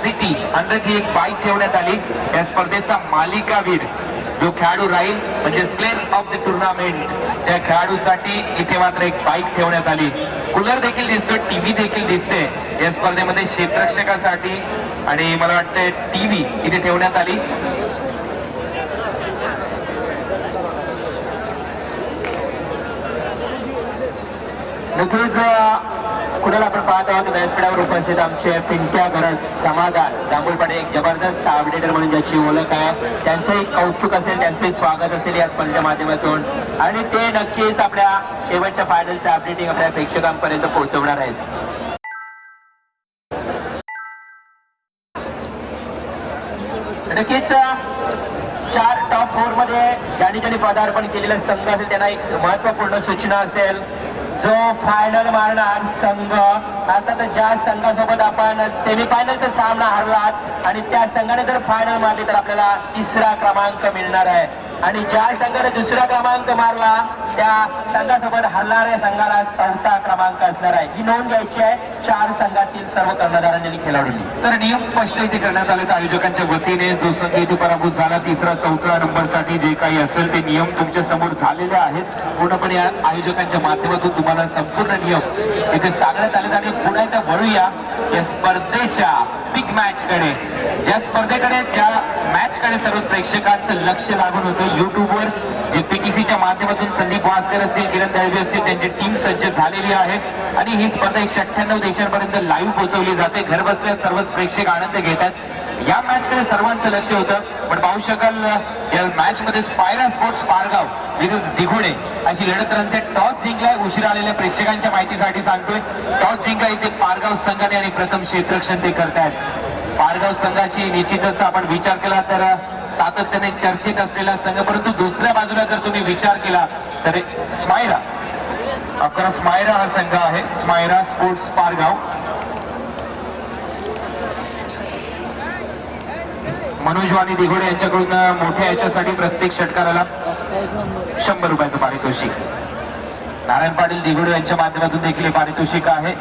City 100 ही एक bike ठेवण्यात आली. या स्पर्धेचा मालिकावीर जो खेळाडू राहील म्हणजे प्लेयर ऑफ द टुर्नामेंट त्या खेळाडूसाठी इथे मात्र एक बाईक ठेवण्यात आली. कूलर देखील दिसतोय, टीव्ही देखील दिसते या स्पर्धेमध्ये क्षेत्ररक्षकासाठी आणि मला वाटतं टीव्ही इथे ठेवण्यात आली. नक्कीच कुणाला आपण पाहत आहोत व्यासपीठावर उपस्थित आमचे पिंट्या गरज समाधान जांभूळपाडे एक जबरदस्त अपडेटर म्हणून ज्याची ओळख आहे, त्यांचंही कौतुक असेल, त्यांचंही स्वागत असेल या स्पर्धेच्या माध्यमातून आणि ते नक्कीच आपल्या शेवटच्या फायनलचं अपडेटिंग आपल्या प्रेक्षकांपर्यंत पोहोचवणार आहेत. नक्कीच 4 टॉप 4 मध्ये ज्यांनी पदार्पण केलेला संघ असेल त्यांना एक महत्वपूर्ण सूचना असेल. जो फायनल मारणार संघ अर्थात ज्या संघासोबत आपण सेमीफायनलचा सामना हरलात आणि त्या संघाने जर फायनल मारली तर आपल्याला 3रा क्रमांक मिळणार आहे आणि ज्या संघाने 2रा क्रमांक मारला त्या संघासोबत हरणाऱ्या संघाला 4था क्रमांक असणार आहे. ही नोंद घ्यायची आहे 4 संघातील सर्व कर्णधारांनी खेळाडूंनी. तर नियम स्पष्ट इथे करण्यात आले आयोजकांच्या वतीने. जो संघ इथे पराभूत झाला 3रा 4था नंबरसाठी जे काही असेल ते नियम तुमच्या समोर झालेले आहेत. पूर्णपणे आयोजकांच्या माध्यमातून तुम्हाला संपूर्ण नियम इथे सांगण्यात आले आणि पुन्हा एकदा वळूया या स्पर्धेच्या बिग मॅच कडे. ज्या स्पर्धेकडे ज्या मॅच कडे सर्व प्रेक्षकांचं लक्ष लागून होतं युट्यूबवर जे पीटीसीच्या माध्यमातून संदीप भास्कर असतील, किरण दळवी असतील, त्यांची टीम सज्ज झालेली आहे आणि ही स्पर्धा 198 देशांपर्यंत लाईव्ह पोहोचवली जाते. घर बसल्या सर्वच प्रेक्षक आनंद घेतात. या मॅच कडे सर्वांचं लक्ष होतं. पण पाहू शकाल या मॅच मध्ये स्पायरा स्पोर्ट्स पारगाव विरुद्ध दिघोडे अशी लढत रंगते. टॉस जिंकलाय. उशिरा आलेल्या प्रेक्षकांच्या माहितीसाठी सांगतोय, टॉस जिंकला इथे पारगाव संघाने आणि प्रथम क्षेत्ररक्षण ते करतायत. पारगाव संघाची निश्चितच आपण विचार केला तर सातत्याने चर्चेत असलेला संघ, परंतु दुसऱ्या बाजूला जर तुम्ही विचार केला तर स्मायरा स्मायरा हा संघ आहे. स्मायरा स्पोर्ट्स पारगाव. मनोज वाणी दिघोडे यांच्याकडून मोठ्या याच्यासाठी प्रत्येक षटकाराला 100 रुपयाचं पारितोषिक. नारायण पाटील दिघोडे यांच्या माध्यमातून देखील पारितोषिक आहे.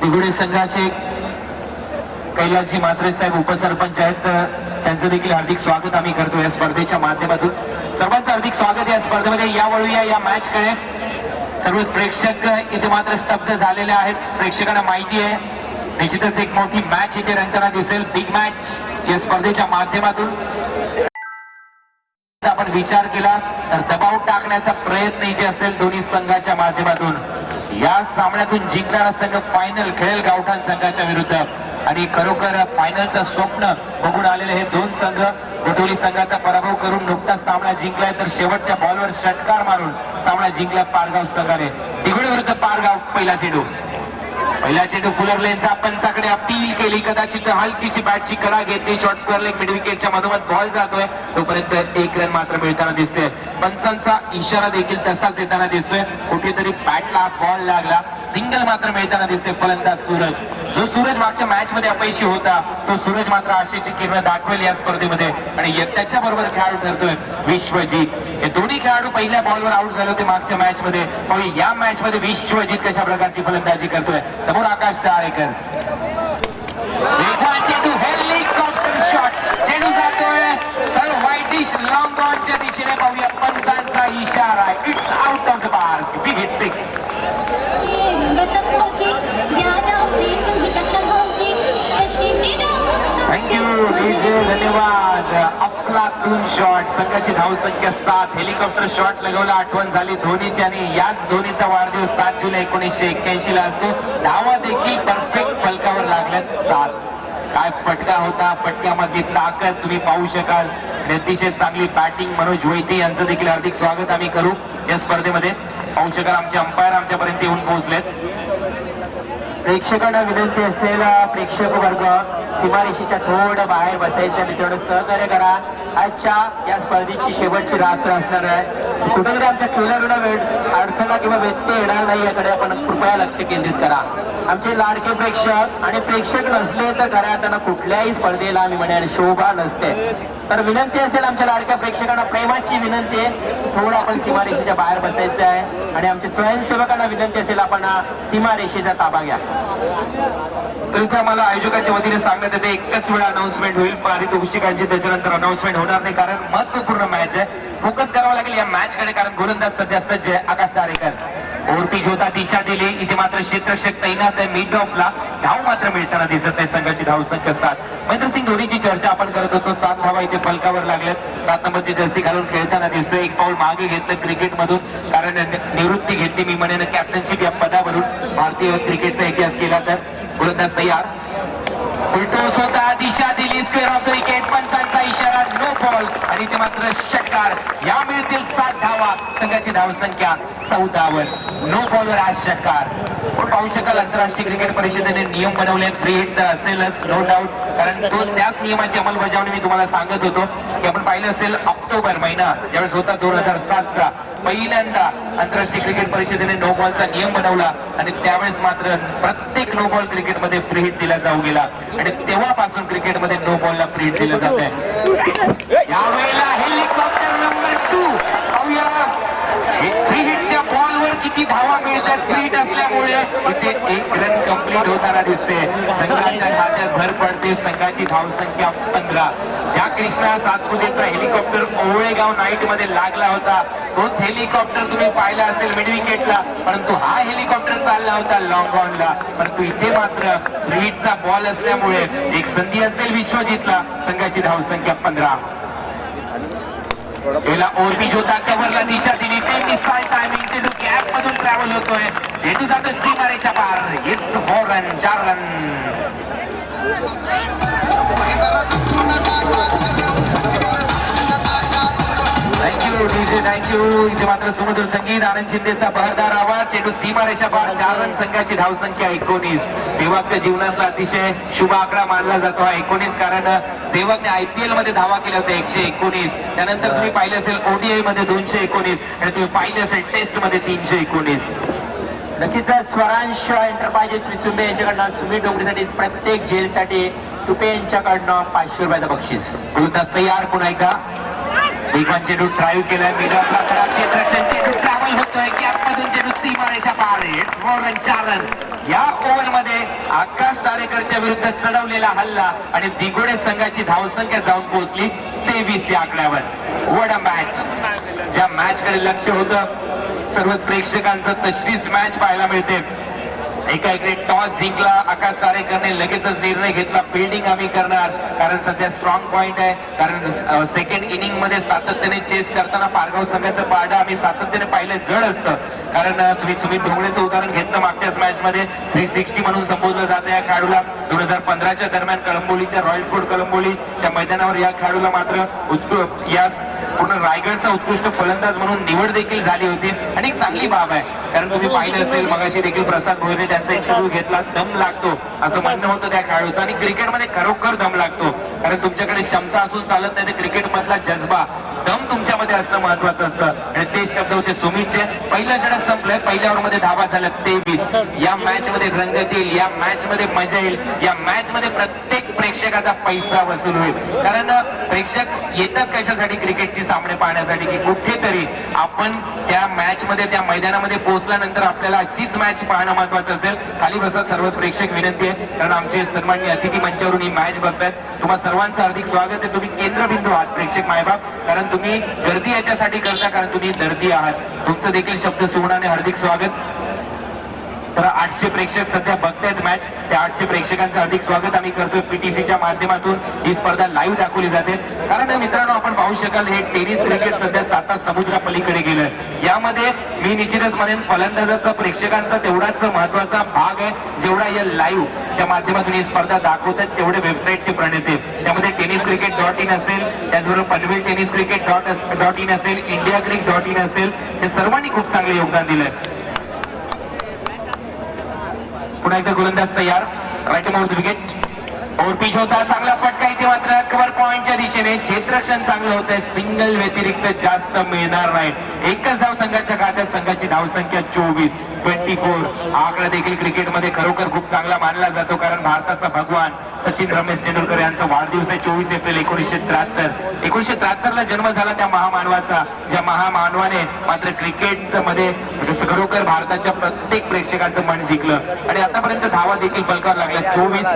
दिघोडे संघाचे कैलासजी म्हात्रे साहेब उपसरपंच आहेत, त्यांचं देखील हार्दिक स्वागत आम्ही करतो या स्पर्धेच्या माध्यमातून. सर्वांचं हार्दिक स्वागत या स्पर्धेमध्ये. या वळूया या मॅच कडे. सर्व प्रेक्षक इथे मात्र स्तब्ध झालेले आहेत. प्रेक्षकांना माहिती आहे निश्चितच एक मोठी मॅच इथे रंगताना दिसेल. बिग मॅच या स्पर्धेच्या माध्यमातून आपण विचार केला तर दबाव टाकण्याचा प्रयत्न इथे असेल दोन्ही संघाच्या माध्यमातून. या सामन्यातून जिंकणारा संघ फायनल खेळेल गावठाण संघाच्या विरुद्ध आणि खरोखर फायनलचं स्वप्न बघून आलेले हे दोन संघ. गोटोली संघाचा पराभव करून नुकताच सामना जिंकलाय तर शेवटच्या बॉलवर षटकार मारून सामना जिंकला पारगाव संघाने. दिघोडे विरुद्ध पारगाव. पहिला चेंडू फुलर लेनचा पंचाकडे अपील केली. कदाचित हलकीशी बॅटची कडा घेतली. शॉर्ट स्क्वेअर लेग मिड विकेटच्या मधोमध बॉल जातोय तोपर्यंत 1 रन मात्र मिळताना दिसतोय. पंचांचा इशारा देखील तसाच येताना दिसतोय. कुठेतरी बॅटला बॉल लागला. सिंगल मात्र मिळताना दिसते. फलंदाज सूरज, जो सूरज मागच्या मॅच मध्ये अपयशी होता तो सूरज मात्र आशेची किरण दाखवेल या स्पर्धेमध्ये आणि त्याच्या बरोबर खेळाडू ठरतोय विश्वजित. हे दोन्ही खेळाडू पहिल्या बॉलवर आउट झाले होते मागच्या मॅच मध्ये. या मॅच मध्ये विश्वजित कशा प्रकारची फलंदाजी करतोय. समोर आकाश चाळेकर. चेंडू हेलिकॉप्टर शॉट. चेंडू जातोय सर व्हाईटिश लॉंग ऑनच्या दिशेने. पाहूया पंचांचा इशारा. It's out of the park. Big hit 6. Thank you DJ, धन्यवाद. अफलातून शॉट. संघाची धावसंख्या 7. हेलिकॉप्टर शॉट लगवला. आठवण झाली धोनीची आणि याच धोनीचा वाढदिवस 7 जुलै 1981 ला असतो. धावा देखील परफेक्ट फलकावर लागल्यात 7. काय फटका होता. फटक्यामध्ये ताकद तुम्ही पाहू शकाल. अतिशय चांगली बॅटिंग. मनोज वैद्य यांचं देखील हार्दिक स्वागत आम्ही करू या स्पर्धेमध्ये. पाहू शकाल आमचे अंपायर आमच्यापर्यंत येऊन पोहोचलेत. प्रेक्षकांना विनंती असेल प्रेक्षक वर्ग सीमारेषेच्या थोडं बाहेर बसायचं आणि थोडं सहकार्य करा. आजच्या या स्पर्धेची शेवटची रात्र असणार आहे. कुठेतरी आमच्या खेळाडूंना अडथळा किंवा व्यत्यय येणार नाही याकडे आपण कृपया लक्ष केंद्रित करा. आमचे लाडके प्रेक्षक आणि प्रेक्षक नसले तर घरात त्यांना कुठल्याही स्पर्धेला आम्ही म्हणेल शोभा नसते. तर विनंती असेल आमच्या लाडक्या प्रेक्षकांना, प्रेमाची विनंती आहे, थोडं आपण सीमारेषेच्या बाहेर बसायचं आहे आणि आमच्या स्वयंसेवकांना विनंती असेल आपण सीमारेषेचा ताबा घ्या. तर इथे आम्हाला आयोजकांच्या वतीने सांगण्यात येते एकच वेळा अनाउन्समेंट होईल, पारितोषिकांची त्याच्यानंतर अनाउन्समेंट होणार नाही, कारण महत्वपूर्ण मॅच आहे. फोकस करावं लागेल या मॅच कडे, कारण गोलंदाज सध्या सज्ज आहे आकाश तारेकर. ओरपी होता दिशा दिली, इथे मात्र क्षेत्ररक्षक तैनात आहे. मिड ऑफला धाव मात्र मिळताना दिसत आहे. संघाची धाव संख्या 7. महेंद्रसिंग धोनीची चर्चा आपण करत होतो. 7 धावा इथे फलकावर लागल्यात. 7 नंबरची जर्सी घालून खेळताना दिसतोय. एक पाऊल मागे घेतलं क्रिकेटमधून, कारण निवृत्ती घेतली मी म्हणेन कॅप्टनशिप या पदावरून. भारतीय क्रिकेटचा इतिहास केला तर गोलंदाज तयार. उलटोस होता, दिशा दिली, स्क्वेअर ऑफ द विकेट, पंचांचा इशारा, नो बॉल आणि ते मात्र षटकार. या मिळतील 7 धावा. संघाची धाव संख्या 14 वर. नो बॉलवर आज षटकार. पण पाहू शकाल आंतरराष्ट्रीय क्रिकेट परिषदेने नियम बनवले. फ्री हिट तर असेलच नो डाऊट, कारण तो त्याच नियमाची अंमलबजावणी मी तुम्हाला सांगत होतो की आपण पाहिलं असेल ऑक्टोबर महिना ज्यावेळेस होता 2007चा, पहिल्यांदा आंतरराष्ट्रीय क्रिकेट परिषदेने नो बॉलचा नियम बनवला आणि त्यावेळेस मात्र प्रत्येक नो बॉल क्रिकेटमध्ये फ्री हिट दिला जाऊ गेला आणि तेव्हापासून क्रिकेटमध्ये नो बॉलला फ्री हिट दिलं जात आहे. यावेळेला हेलिकॉप्टर नंबर 2 पाहूया. फ्री हिटच्या बॉलवर किती धावा मिळतात. फ्री हिट असल्यामुळे इथे 1 रन कंप्लीट होताना दिसते. संघाच्या खात्यात भर पडते. संघाची धाव संख्या 15. ज्या कृष्णा सातपुतेचा हेलिकॉप्टर ओवळेगाव नाईट मध्ये लागला होता, तोच हेलिकॉप्टर तुम्ही पाहिला असेल मिड विकेटला, परंतु हा हेलिकॉप्टर चालला होता लॉंग ऑनला. परंतु इथे मात्र फ्री हिटचा बॉल असल्यामुळे एक संधी असेल विश्वजितला. संघाची धाव संख्या 15. पहिला ओरबी जोता कव्हरला दिशा दिली. ते मिसाईल टायमिंग चेंडू गॅप मधून ट्रॅव्हल होतोय. चेंडू जातो सीमारेच्या पार. It's 4 run, 4 run. Thank you DJ, thank you. इथे मात्र सुमधुर संगीत, आनंद शिंदेचा बहरदार आवाज. चेंडू सीमारेषा पार. 4 रन. संघाची धाव संख्या 19. सेवकच्या जीवनातला अतिशय शुभ आकडा मानला जातो हा 19, कारण सेवकने IPL मध्ये धावा केल्या होत्या 119. त्यानंतर तुम्ही पाहिले असेल ODI मध्ये 219 आणि तुम्ही पाहिले असेल टेस्ट मध्ये 319. नक्कीच स्वरांश एंटरप्राइजेस विचुंबे यांच्याकडनं सुमित डोंगरीसाठी प्रत्येक जेलसाठी तुपे यांच्याकडनं 500 रुपयाचं बक्षीस. गोलंदाज तयार. पुन्हा एकदा वेगवान चेंडू ड्राईव्ह केलाय. मिडॉफला क्षेत्ररक्षण चेंडू ट्रॅव्हल होतोय गॅपमधून. चेंडू सीमारेच्या पार. It's 4 run, 4 run. या ओव्हरमध्ये आकाश तारेकरच्या विरुद्ध चढवलेला हल्ला आणि दिघोडे संघाची धावसंख्या जाऊन पोहोचली 23 या आकड्यावर. What a match. ज्या मॅच कडे लक्ष होतं सर्वच प्रेक्षकांचं, तशीच मॅच पाहायला मिळते. एका इकडे टॉस जिंकला आकाश तारेकरने, लगेचच निर्णय घेतला फिल्डिंग आम्ही करणार, कारण सध्या स्ट्रॉंग पॉइंट आहे. कारण सेकंड इनिंग मध्ये सातत्याने चेस करताना पारगाव संघाचं पारडं आम्ही सातत्याने पाहिलं जड असतं. कारण तुम्ही सुमित ढोंगळेचं उदाहरण घेतलं मागच्याच मॅच मध्ये. 360 म्हणून संबोधलं जातं या खेळाडूला. 2015च्या दरम्यान कळंबोलीच्या रॉयल स्पोर्ट कळंबोलीच्या मैदानावर या खेळाडूला मात्र या पूर्ण रायगडचा उत्कृष्ट फलंदाज म्हणून निवड देखील झाली होती. आणि एक चांगली बाब आहे, कारण तुम्ही पाहिलं असेल मगाशी देखील प्रसाद भोईरने त्यांचा इंटरव्ह्यू घेतला. दम लागतो असं म्हणणं होतं त्या खेळाडूचं, आणि क्रिकेटमध्ये खरोखर दम लागतो. कारण तुमच्याकडे क्षमता असून चालत नाही, क्रिकेट मधला जज्बा दम तुमच्यामध्ये असणं महत्वाचं असतं. आणि तेच शब्द होते सुमितचे. पहिलं षटक संपलंय. पहिल्या ओव्हरमध्ये धावा झाल्या 23. या मॅच मध्ये रंगत येईल, या मॅच मध्ये मजा येईल, या मॅच मध्ये प्रत्येक प्रेक्षकाचा पैसा वसूल होईल. कारण प्रेक्षक येतात कशासाठी? क्रिकेटची सामने पाहण्यासाठी, की कुठेतरी आपण त्या मॅच मध्ये त्या मैदानामध्ये पोहोचल्यानंतर आपल्याला अशीच मॅच पाहणं महत्वाचं असेल. खाली बसत सर्वच प्रेक्षक विनंती आहे, कारण आमचे सन्माननीय अतिथी मंचावरून ही मॅच बघतायत. तुम्हा सर्वांचं हार्दिक स्वागत आहे. तुम्ही केंद्रबिंदू आहात प्रेक्षक मायबाप, कारण तुम्ही गर्दी याच्यासाठी करता कारण तुम्ही दर्दी आहात. तुमचं देखील शब्द सुमनाने हार्दिक स्वागत. तर 800 प्रेक्षक सध्या बघतायत मॅच. त्या 800 प्रेक्षकांचं हार्दिक स्वागत आम्ही करतोय. PTCच्या माध्यमातून ही स्पर्धा लाईव्ह दाखवली जाते. कारण मित्रांनो आपण पाहू शकाल हे टेनिस क्रिकेट सध्या 7 समुद्रा पलीकडे गेलंय. यामध्ये मी निश्चितच म्हणेन फलंदाजाचा प्रेक्षकांचा तेवढाच महत्वाचा भाग आहे, जेवढा या लाईव्हच्या माध्यमातून ही स्पर्धा दाखवतात तेवढे वेबसाईटचे प्रणेते. त्यामध्ये tenniscricket.in असेल, त्याचबरोबर पनवेल tenniscricket.in असेल, indiacrick.in असेल, हे सर्वांनी खूप चांगले योगदान दिलंय. पुन्हा एकदा गोलंदाज तयार. Right over the wicket. और पिच होता चांगला फटका इथे मात्र कव्हर पॉइंटच्या दिशेने क्षेत्ररक्षण चांगलं होतंय. सिंगल व्यतिरिक्त जास्त मिळणार नाही. एकच धाव संघाच्या खात्यात. संघाची धावसंख्या 24. आकडा देखील क्रिकेटमध्ये खरोखर खूप चांगला मानला जातो, कारण भारताचा भगवान सचिन रमेश तेंडुलकर यांचा वाढदिवस आहे 24 एप्रिल 1973. 1973ला जन्म झाला त्या महामानवाचा, ज्या महामानवाने मात्र क्रिकेट मध्ये खरोखर भारताच्या प्रत्येक प्रेक्षकाचं मन जिंकलं आणि आतापर्यंत धावा देखील फलकावर लागल्या. 24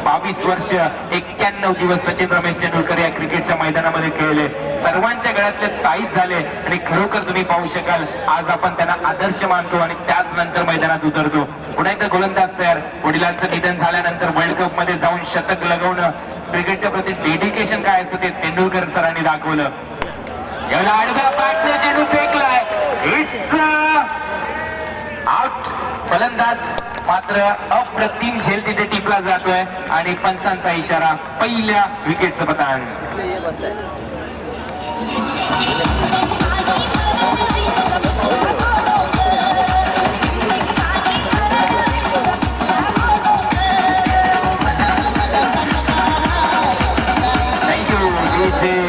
22 वर्ष 91 दिवस सचिन रमेश तेंडुलकर या क्रिकेटच्या मैदानामध्ये खेळले. सर्वांच्या गळ्यातले ताईत झाले आणि खरोखर तुम्ही पाहू शकाल आज आपण त्यांना आदर्श मानतो आणि त्याच नंतर मैदानात उतरतो. पुन्हा एकदा गोलंदाज तयार. वडिलांचं निधन झाल्यानंतर वर्ल्ड कप मध्ये जाऊन शतक लगवणं, क्रिकेटच्या प्रति डेडिकेशन काय असतं ते तेंडुलकर सरांनी दाखवलं. याला आडव्या बॅटने चेंडू फेकलाय. It's out. फलंदाज मात्र अप्रतिम झेल तिथे टिपला जातोय आणि पंचांचा इशारा पहिल्या विकेटचं पतन.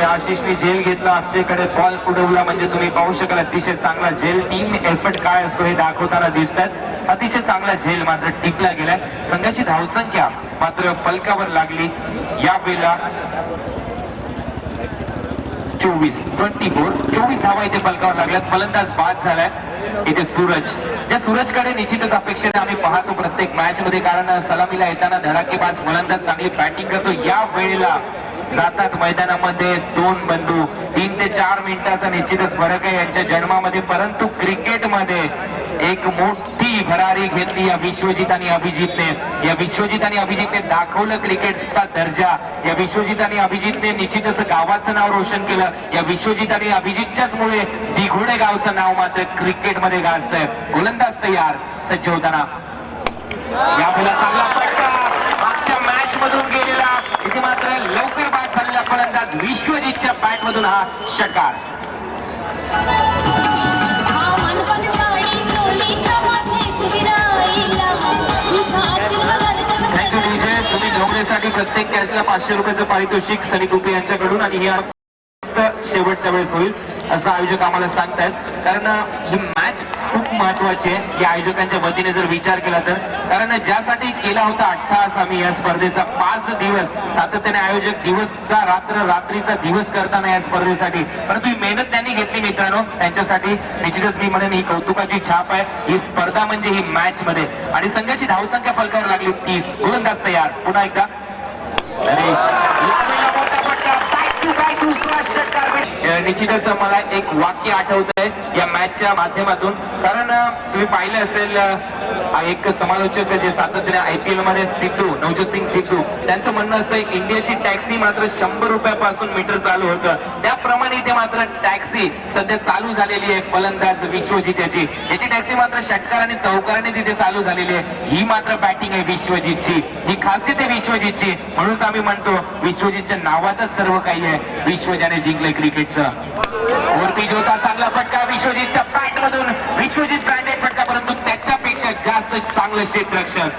आशिषने झेल घेतला, अक्षयकडे बॉल उडवला, म्हणजे तुम्ही पाहू शकाल अतिशय चांगला झेल. टीम एफर्ट काय असतो हे दाखवताना दिसतात. अतिशय चांगला झेल मात्र टिपला गेलाय. संघाची धावसंख्या मात्र फलकावर लागली यावेळेला 24 धावा इथे फलकावर लागल्यात. फलंदाज बाद झालाय इथे सूरज. ज्या सूरजकडे निश्चितच अपेक्षित आम्ही पाहतो प्रत्येक मॅच मध्ये, कारण सलामीला येताना धडाकेबाज फलंदाज चांगली बॅटिंग करतो. या वेळेला जातात मैदानामध्ये दोन बंधू. 3 ते 4 मिनिटाचा निश्चितच फरक आहे यांच्या जन्मामध्ये, परंतु क्रिकेटमध्ये एक मोठी भरारी घेतली या विश्वजित आणि अभिजितने. या विश्वजित आणि अभिजितने दाखवलं क्रिकेटचा दर्जा. या विश्वजित आणि अभिजितने निश्चितच गावाचं नाव रोशन केलं. या विश्वजित आणि अभिजितच्याच मुळे दिघोडे गावचं नाव मात्र क्रिकेटमध्ये गाजतंय. गोलंदाज तयार सज्ज होताना यावेळेला चांगला फटका मागच्या मॅच मधून गेलेला. इथे मात्र लवकर बाद झालेला फलंदाज विश्वजितच्या बॅट मधून हा षटकार. Thank you DJ. तुम्ही ढोंगरेसाठी प्रत्येक कॅचला 500 रुपयाचं पारितोषिक सनी कुपे यांच्याकडून, आणि ही शेवटच्या वेळेस होईल असं आयोजक आम्हाला सांगतायत, कारण ही मॅच खूप महत्वाची आहे या आयोजकांच्या वतीने जर विचार केला तर. कारण ज्यासाठी केला होता अट्टहास आम्ही या स्पर्धेचा 5 दिवस सातत्याने आयोजक दिवसचा रात्र रात्रीचा दिवस करताना या स्पर्धेसाठी, परंतु ही मेहनत त्यांनी घेतली मित्रांनो. त्यांच्यासाठी निश्चितच मी म्हणेन ही कौतुकाची छाप आहे. ही स्पर्धा म्हणजे ही मॅच मध्ये. आणि संघाची धावसंख्या फलकावर लागली 30. गोलंदाज तयार. पुन्हा एकदा निश्चितच मला एक वाक्य आठवतंय या मॅचच्या माध्यमातून, कारण तुम्ही पाहिलं असेल एक समालोचक जे सातत्याने IPL मध्ये सिद्धू, नवजोत सिंग सिद्धू, त्यांचं म्हणणं असतं इंडियाची टॅक्सी मात्र 100 रुपयापासून मीटर चालू होतं. त्याप्रमाणे इथे मात्र टॅक्सी सध्या चालू झालेली आहे फलंदाज विश्वजित याची. याची टॅक्सी मात्र षटकार आणि चौकाराने तिथे चालू झालेली आहे. ही मात्र बॅटिंग आहे विश्वजितची, ही खासियत आहे विश्वजितची. म्हणूनच आम्ही म्हणतो विश्वजितच्या नावातच सर्व काही आहे. विश्व ज्याने जिंकलंय क्रिकेटचं. वरती जोता चांगला फटका विश्वजितच्या बॅट मधून. विश्वजित ब्रँडेड फटका, परंतु त्याच्यापेक्षा जास्त चांगलं क्षेत्ररक्षण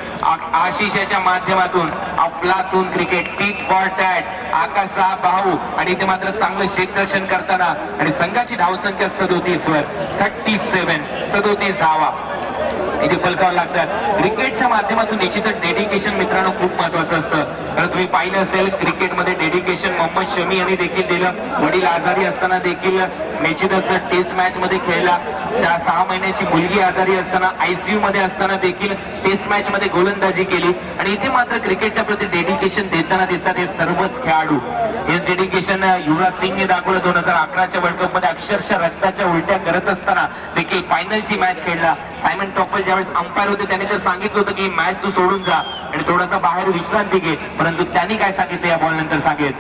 आशिषाच्या माध्यमातून. अफलातून क्रिकेट, टीट फॉर टॅट, आकाशा भाऊ, आणि ते मात्र चांगलं क्षेत्ररक्षण करताना. आणि संघाची धावसंख्या 37 वर 37 धावा इथे फलकावर लागतात. क्रिकेटच्या माध्यमातून निश्चितच डेडिकेशन मित्रांनो खूप महत्वाचं असतं. कारण तुम्ही पाहिलं असेल क्रिकेटमध्ये डेडिकेशन मोहम्मद शमी यांनी देखील दिलं. वडील आजारी असताना देखील निश्चितच टेस्ट मॅच मध्ये खेळला. 6 महिन्याची मुलगी आजारी असताना ICU मध्ये असताना देखील टेस्ट मॅच मध्ये गोलंदाजी केली. आणि इथे मात्र क्रिकेटच्या प्रति डेडिकेशन देताना दिसतात हे सर्वच खेळाडू. हेच डेडिकेशन युवराज सिंगने दाखवलं 2011च्या वर्ल्ड कप मध्ये. अक्षरशः रक्ताच्या उलट्या करत असताना देखील फायनलची मॅच खेळला. सायमन टॉफल ज्यावेळेस अंपायर होते त्यांनी तर सांगितलं होतं की मॅच तू सोडून जा आणि थोडासा बाहेर विश्रांती घे, परंतु त्यांनी काय सांगितलं या बॉल नंतर सांगेल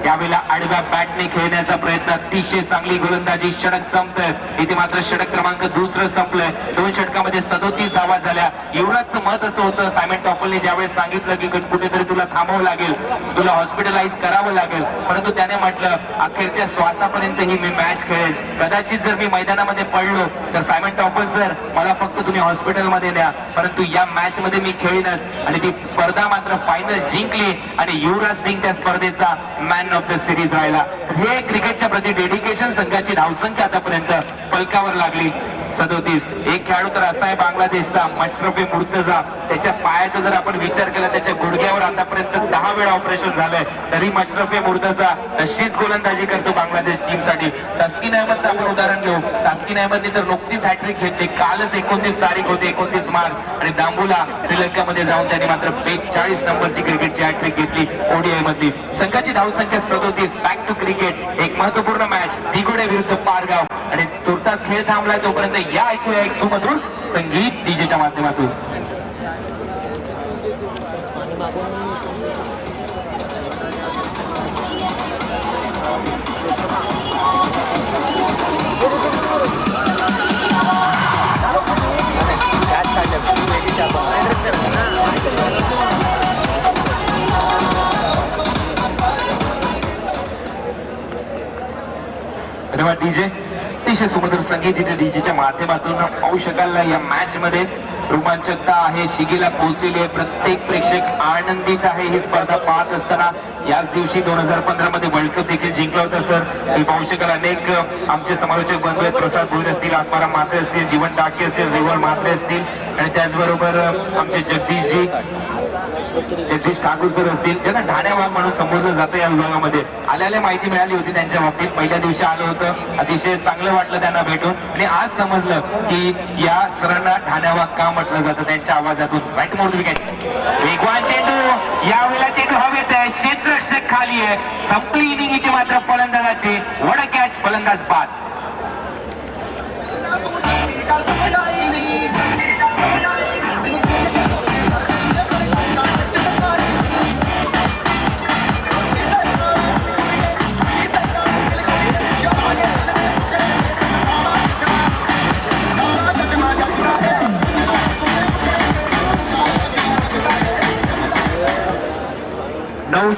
यावेळेला आडव्या बॅटने खेळण्याचा प्रयत्न, अतिशय चांगली गोलंदाजी, षटक संपतंय. इथे मात्र षटक क्रमांक दुसरं संपलंय. 2 षटकामध्ये 37 धावा झाल्या. युवराजचं मत असं होतं, सायमन टॉफलने ज्यावेळेस सांगितलं की कुठेतरी तुला थांबावं लागेल, तुला हॉस्पिटलाइज करावं लागेल, परंतु त्याने म्हटलं अखेरच्या श्वासापर्यंत ही मी मॅच खेळेल. कदाचित जर मी मैदानामध्ये पडलो तर सायमन टॉफल सर मला फक्त तुम्ही हॉस्पिटलमध्ये न्या, परंतु या मॅच मध्ये मी खेळीनच. आणि ती स्पर्धा मात्र फायनल जिंकली आणि युवराज सिंग त्या स्पर्धेचा मॅन ऑफ द सिरीज राहिला. हे क्रिकेटच्या प्रति डेडिकेशन. संघाची धावसंख्या आतापर्यंत पलकावर लागली 37. एक खेळाडू तर असा आहे बांगलादेशचा मशरफे मुर्तजा, त्याच्या पायाचा जर आपण विचार केला, त्याच्या गुडघ्यावर आतापर्यंत 10 वेळा ऑपरेशन झालंय, तरी मशरफे मुर्तजा तशीच गोलंदाजी करतो बांगलादेश टीमसाठी. तास्किन अहमदचं आपण उदाहरण घेऊ. तास्किन अहमदने तर नुकतीच हॅट्रिक घेतली. कालच 29 तारीख होती, 29 मार्च, आणि दांबुला श्रीलंकेमध्ये जाऊन त्यांनी मात्र 42 नंबरची क्रिकेटची हॅट्रिक घेतली ओडीआय मधली. संघाची धावसंख्या 37. Back to cricket. एक महत्वपूर्ण मॅच दिगोडे विरुद्ध पारगाव, आणि तुर्तास खेळ थांबलाय तोपर्यंत या ऐकूया एक सुमधुर संगीत डीजेच्या माध्यमातून. धन्यवाद डीजे. अतिशय सुमधुर संगीत इथे डीजेच्या माध्यमातून पाहू शकाल. या मॅच मध्ये रोमांचकता आहे, शिगेला पोहोचलेली आहे. प्रत्येक प्रेक्षक आनंदित आहे ही स्पर्धा पाहत असताना. याच दिवशी 2015 मध्ये वर्ल्ड कप देखील जिंकला होता सर. हे पाहू शकाल. अनेक आमचे समालोचक बंधू आहेत. प्रसाद भोईर असतील, आत्माराम म्हात्रे असतील, जीवन टाके असतील, रेवल म्हात्रे असतील, आणि त्याचबरोबर आमचे जगदीश ठाकूर सर असतील, ज्यांना ढाण्यावाग म्हणून संबोधलं जातं या विभागामध्ये. आल्याला माहिती मिळाली होती त्यांच्या बाबतीत. पहिल्या दिवशी आलं होतं, अतिशय चांगलं वाटलं त्यांना भेटून, आणि आज समजलं की या सरांना ढाण्यावाग का म्हटलं जातं त्यांच्या आवाजातून. बॅट मोड विकेट. वेगवान चेंडू, यावेळेला चेंडू हवेत आहे, क्षेत्ररक्षक खाली आहे. संपली इनिंग इथे मात्र फलंदाजाची. वड कॅच, फलंदाज बाद.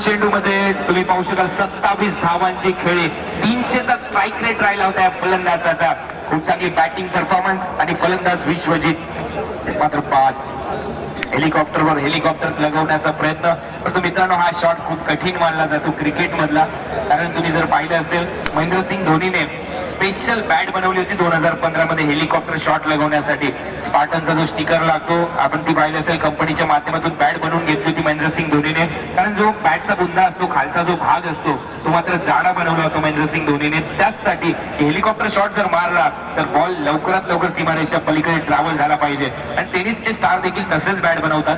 चेंडू मध्ये तुम्ही पाहू शकाल 27 धावांची खेळी. 300चा स्ट्राईक रेट राहिला होता या फलंदाजाचा. खूप चांगली बॅटिंग परफॉर्मन्स, आणि फलंदाज विश्वजित मात्र बाद. हेलिकॉप्टरवर हेलिकॉप्टर लगवण्याचा प्रयत्न, परंतु मित्रांनो हा शॉट खूप कठीण मानला जातो क्रिकेट मधला. कारण तुम्ही जर पाहिलं असेल, महेंद्रसिंग धोनीने स्पेशल बॅट बनवली होती 2015 मध्ये हेलिकॉप्टर शॉट लगवण्यासाठी. स्पार्टनचा जो स्टिकर लागतो, आपण ती पाहिली असेल, कंपनीच्या माध्यमातून बॅट बनवून घेतली होती महेंद्रसिंग धोनीने. कारण जो बॅटचा बुंदा असतो, खालचा जो भाग असतो, तो मात्र जाडा बनवला होता महेंद्रसिंग धोनीने. त्याचसाठी हेलिकॉप्टर शॉट जर मारला तर बॉल लवकरात लवकर सीमारेषा पलीकडे ट्रॅव्हल झाला पाहिजे. आणि टेनिसचे स्टार देखील तसेच बॅट बनवतात.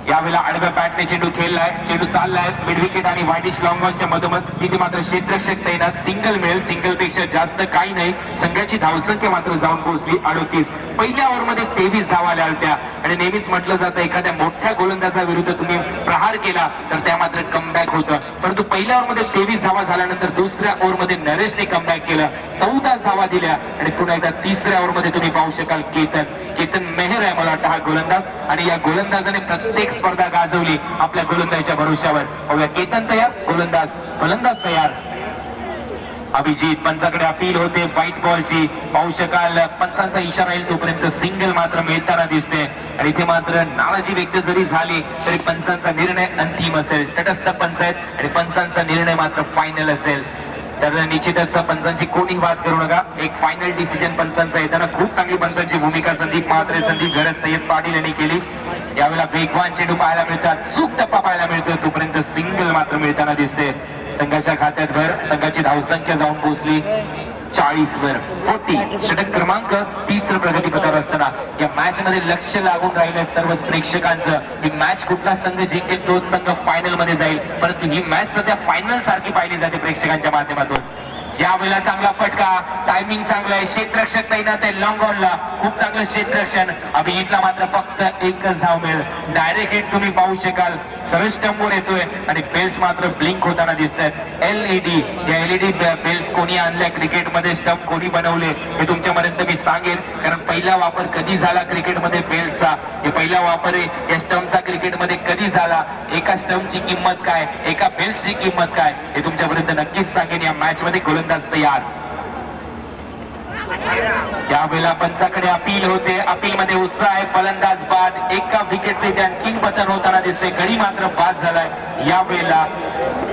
यावेळेला आडव्या बॅटने चेंडू खेळलाय, चेंडू चाललाय मिड विकेट आणि वाईडिश लॉंग ऑनच्या मधोमध. तिथे मात्र क्षेत्ररक्षक तैनात. सिंगल मिळेल, सिंगल पेक्षा जास्त काही नाही. संघाची धावसंख्या मात्र जाऊन पोहोचली 38. पहिल्या ओव्हरमध्ये 23 धावा आल्या होत्या. आणि नेहमीच म्हटलं जातं, एखाद्या मोठ्या गोलंदाजाविरुद्ध तुम्ही प्रहार केला तर त्या मात्र कमबॅक होतं. परंतु पहिल्या ओव्हरमध्ये 23 धावा झाल्यानंतर दुसऱ्या ओव्हरमध्ये नरेशने कमबॅक केलं, 14 धावा दिल्या. आणि पुन्हा एकदा तिसऱ्या ओव्हरमध्ये तुम्ही पाहू शकाल केतन मेहर आहे मला वाटतं हा गोलंदाज. आणि या गोलंदाजाने प्रत्येक स्पर्धा गाजवली आपल्या गोलंदाजीच्या भरोश्यावर. पाहूया, केतन तयार, फलंदाज तयार. अभिजित पंचाकडे अपील होते व्हाईट बॉलची. पाहू शकाल पंचांचा इशारा येईल तोपर्यंत सिंगल मात्र मिळताना दिसते. आणि इथे मात्र नाराजी व्यक्त जरी झाली तरी पंचांचा निर्णय अंतिम असेल. तटस्थ पंच आहेत आणि पंचांचा निर्णय मात्र फायनल असेल. तर निश्चितच पंचांची कोणी बात करू नका. एक फायनल डिसिजन पंचांचा येताना खूप चांगली पंचांची भूमिका संदीप म्हात्रे, संदीप घरत, सय्यद पाटील यांनी केली. यावेळेला वेगवान चेंडू पाहायला मिळतात, चूक टप्पा पाहायला मिळतो, तोपर्यंत सिंगल मात्र मिळताना दिसते. संघाच्या खात्यात भर. संघाची धावसंख्या जाऊन पोहोचली 40 वर 40. षटक क्रमांक 30 प्रगतीपथावर असताना या मॅच मध्ये लक्ष लागून राहिलं सर्वच प्रेक्षकांचं. ही मॅच कुठला संघ जिंकेल तोच संघ फायनल मध्ये जाईल. परंतु ही मॅच सध्या फायनल सारखी पाहिली जाते प्रेक्षकांच्या माध्यमातून. यावेळेला चांगला फटका, टायमिंग चांगलं आहे, क्षेत्ररक्षक तैनात आहे लॉंग ऑनला, खूप चांगलं क्षेत्ररक्षण. अभिजितला मात्र फक्त एकच धाव मिळेल. डायरेक्ट हिट तुम्ही पाहू शकाल सरळ स्टंपवर येतोय आणि बेल्स मात्र ब्लिंक होताना दिसत आहेत. LED या LED बेल्स कोणी आणल्या क्रिकेटमध्ये, स्टंप कोणी बनवले हे तुमच्यापर्यंत मी सांगेन, कारण पहिला वापर कधी झाला क्रिकेटमध्ये बेल्सचा, हे पहिला वापर या स्टंपचा क्रिकेटमध्ये कधी झाला, एका स्टंपची किंमत काय, एका बेल्सची किंमत काय हे तुमच्यापर्यंत नक्कीच सांगेन. या मॅच मध्ये गोलंदाज तयार. यावेळेला पंचाकडे अपील होते, अपील मध्ये उत्साह आहे. फलंदाज बाद, एका विकेटचे इथे आणखीन पतन होताना दिसते. गडी मात्र बाद झालाय. यावेळेला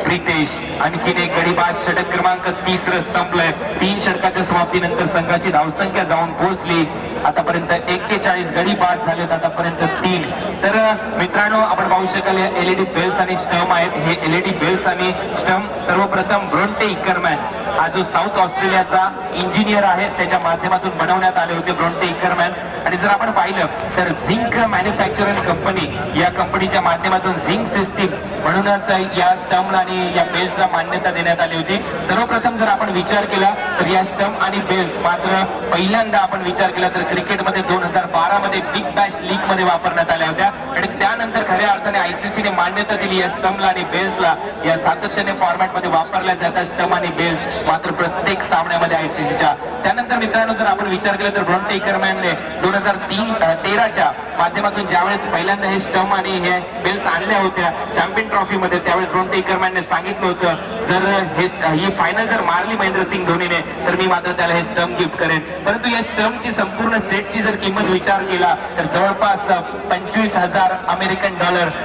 प्रितेश आणखीन एक गडी बाद. षटक क्रमांक 30 संपलंय. 3 षटकाच्या समाप्तीनंतर संघाची धावसंख्या जाऊन पोहोचली आतापर्यंत 41 गडी बाद झालेत आतापर्यंत 3. तर मित्रांनो, आपण पाहू शकाल LED बेल्स आणि स्टंप आहेत. हे LED बेल्स आणि स्टंप सर्वप्रथम ब्रॉन्टे इकरमॅन हा जो साऊथ ऑस्ट्रेलियाचा इंजिनियर आहे त्याच्या माध्यमातून बनवण्यात आले होते ब्रॉन्टे इकरमॅन. आणि जर आपण पाहिलं तर झिंक मॅन्युफॅक्चरिंग कंपनी, या कंपनीच्या माध्यमातून झिंक सिस्टीम म्हणूनच या स्टंप आणि या बेल्सला मान्यता देण्यात आली होती. सर्वप्रथम जर आपण विचार केला तर या स्टंप आणि बेल्स मात्र पहिल्यांदा आपण विचार केला तर क्रिकेटमध्ये 2012 मध्ये बिग बॅश लीग मध्ये वापरण्यात आल्या होत्या. आणि त्यानंतर खऱ्या अर्थाने ICC ने मान्यता दिली या स्टंपला आणि बेल्सला. या सातत्याने फॉर्मॅट मध्ये वापरल्या जातात स्टंप आणि बेल्स मात्र प्रत्येक सामन्यामध्ये ICCच्या. त्यानंतर मित्रांनो, जर आपण विचार केला तर ब्रॉन्टे इकरमॅनने 2013च्या माध्यमातून ज्यावेळेस पहिल्यांदा हे स्टंप आणि हे बेल्स आणल्या होत्या चॅम्पियन ट्रॉफी मध्ये, त्यावेळेस ब्रॉन्टे इकरमॅनने सांगितलं होतं जर ही फायनल जर मारली महेंद्रसिंग धोनीने तर मी मात्र त्याला हे स्टंप गिफ्ट करेन. परंतु या स्टंपची संपूर्ण सेटची जर किंमत विचार केला तर जवळपास $25,000 अमेरिकन,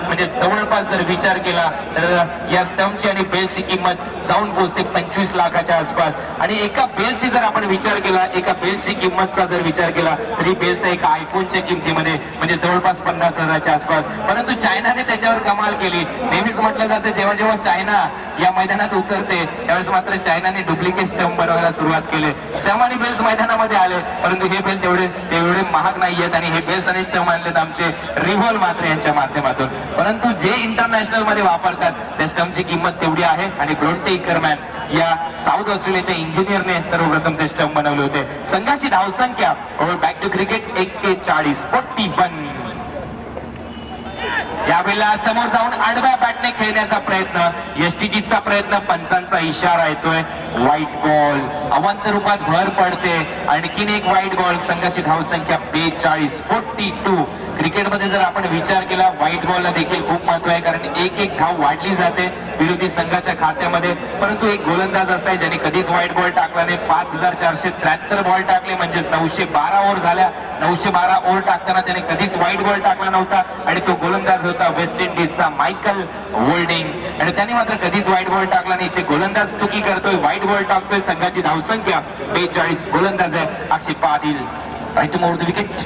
म्हणजे जवळपास जर विचार केला तर या स्टंपची आणि बेल्सची किंमत जाऊन पोहोचते 25 लाखाच्या आसपास. आणि एका बेल्सची जर आपण विचार केला, एका बेल्सची किंमतचा जर विचार केला तरी बेल्स एका आयफोनच्या किमतीमध्ये म्हणजे जवळपास 50,000च्या आसपास. परंतु चायनाने त्याच्यावर कमाल केली. नेहमीच म्हटलं जातं जेव्हा जेव्हा चायना या मैदानात उतरते त्यावेळेस मात्र चायनाने डुप्लिकेट स्टंप बनवायला सुरुवात केली. स्टंप आणि बेल्स मैदानामध्ये आले, परंतु हे बेल्स तेवढे महाग नाही आहेत. आणि हे बेल्स आणि स्टंप आणलेत आमचे रिव्हॉल्व मात्र यांच्या माध्यमातून. परंतु जे इंटरनॅशनल मध्ये वापरतात त्या स्टंपची किंमत तेवढी आहे. आणि ब्रॉन्टे इकरमॅन या साऊथ ऑस्ट्रेलियाच्या इंजिनियरने सर्वप्रथम ते स्टंप बनवले होते. संघाची धावसंख्या बॅक टू क्रिकेट 41. यावेळेला समोर जाऊन आडव्या बॅटने खेळण्याचा प्रयत्न, यष्टीजीतचा प्रयत्न, पंचांचा इशारा येतोय. व्हाईट बॉल, अवांतर रूपात भर पडते. आणखीन एक व्हाईट बॉल. संघाची धावसंख्या 42. क्रिकेटमध्ये जर आपण विचार केला व्हाईट बॉलला देखील खूप महत्व आहे, कारण एक धाव वाढली जाते विरोधी संघाच्या खात्यामध्ये. परंतु एक गोलंदाज असाय ज्याने कधीच व्हाईट बॉल टाकला नाही. 5473 बॉल टाकले, म्हणजेच 912 ओव्हर झाल्या. 912 ओव्हर टाकताना त्याने कधीच व्हाईट बॉल टाकला नव्हता. आणि तो गोलंदाज होता वेस्ट इंडिजचा मायकल होल्डिंग. आणि त्याने मात्र कधीच व्हाईट बॉल टाकला नाही. ते गोलंदाज चुकी करतोय, व्हाईट बॉल टाकतोय. संघाची धावसंख्या 42. गोलंदाज आहे Akshit Patil. Right to more the wicket.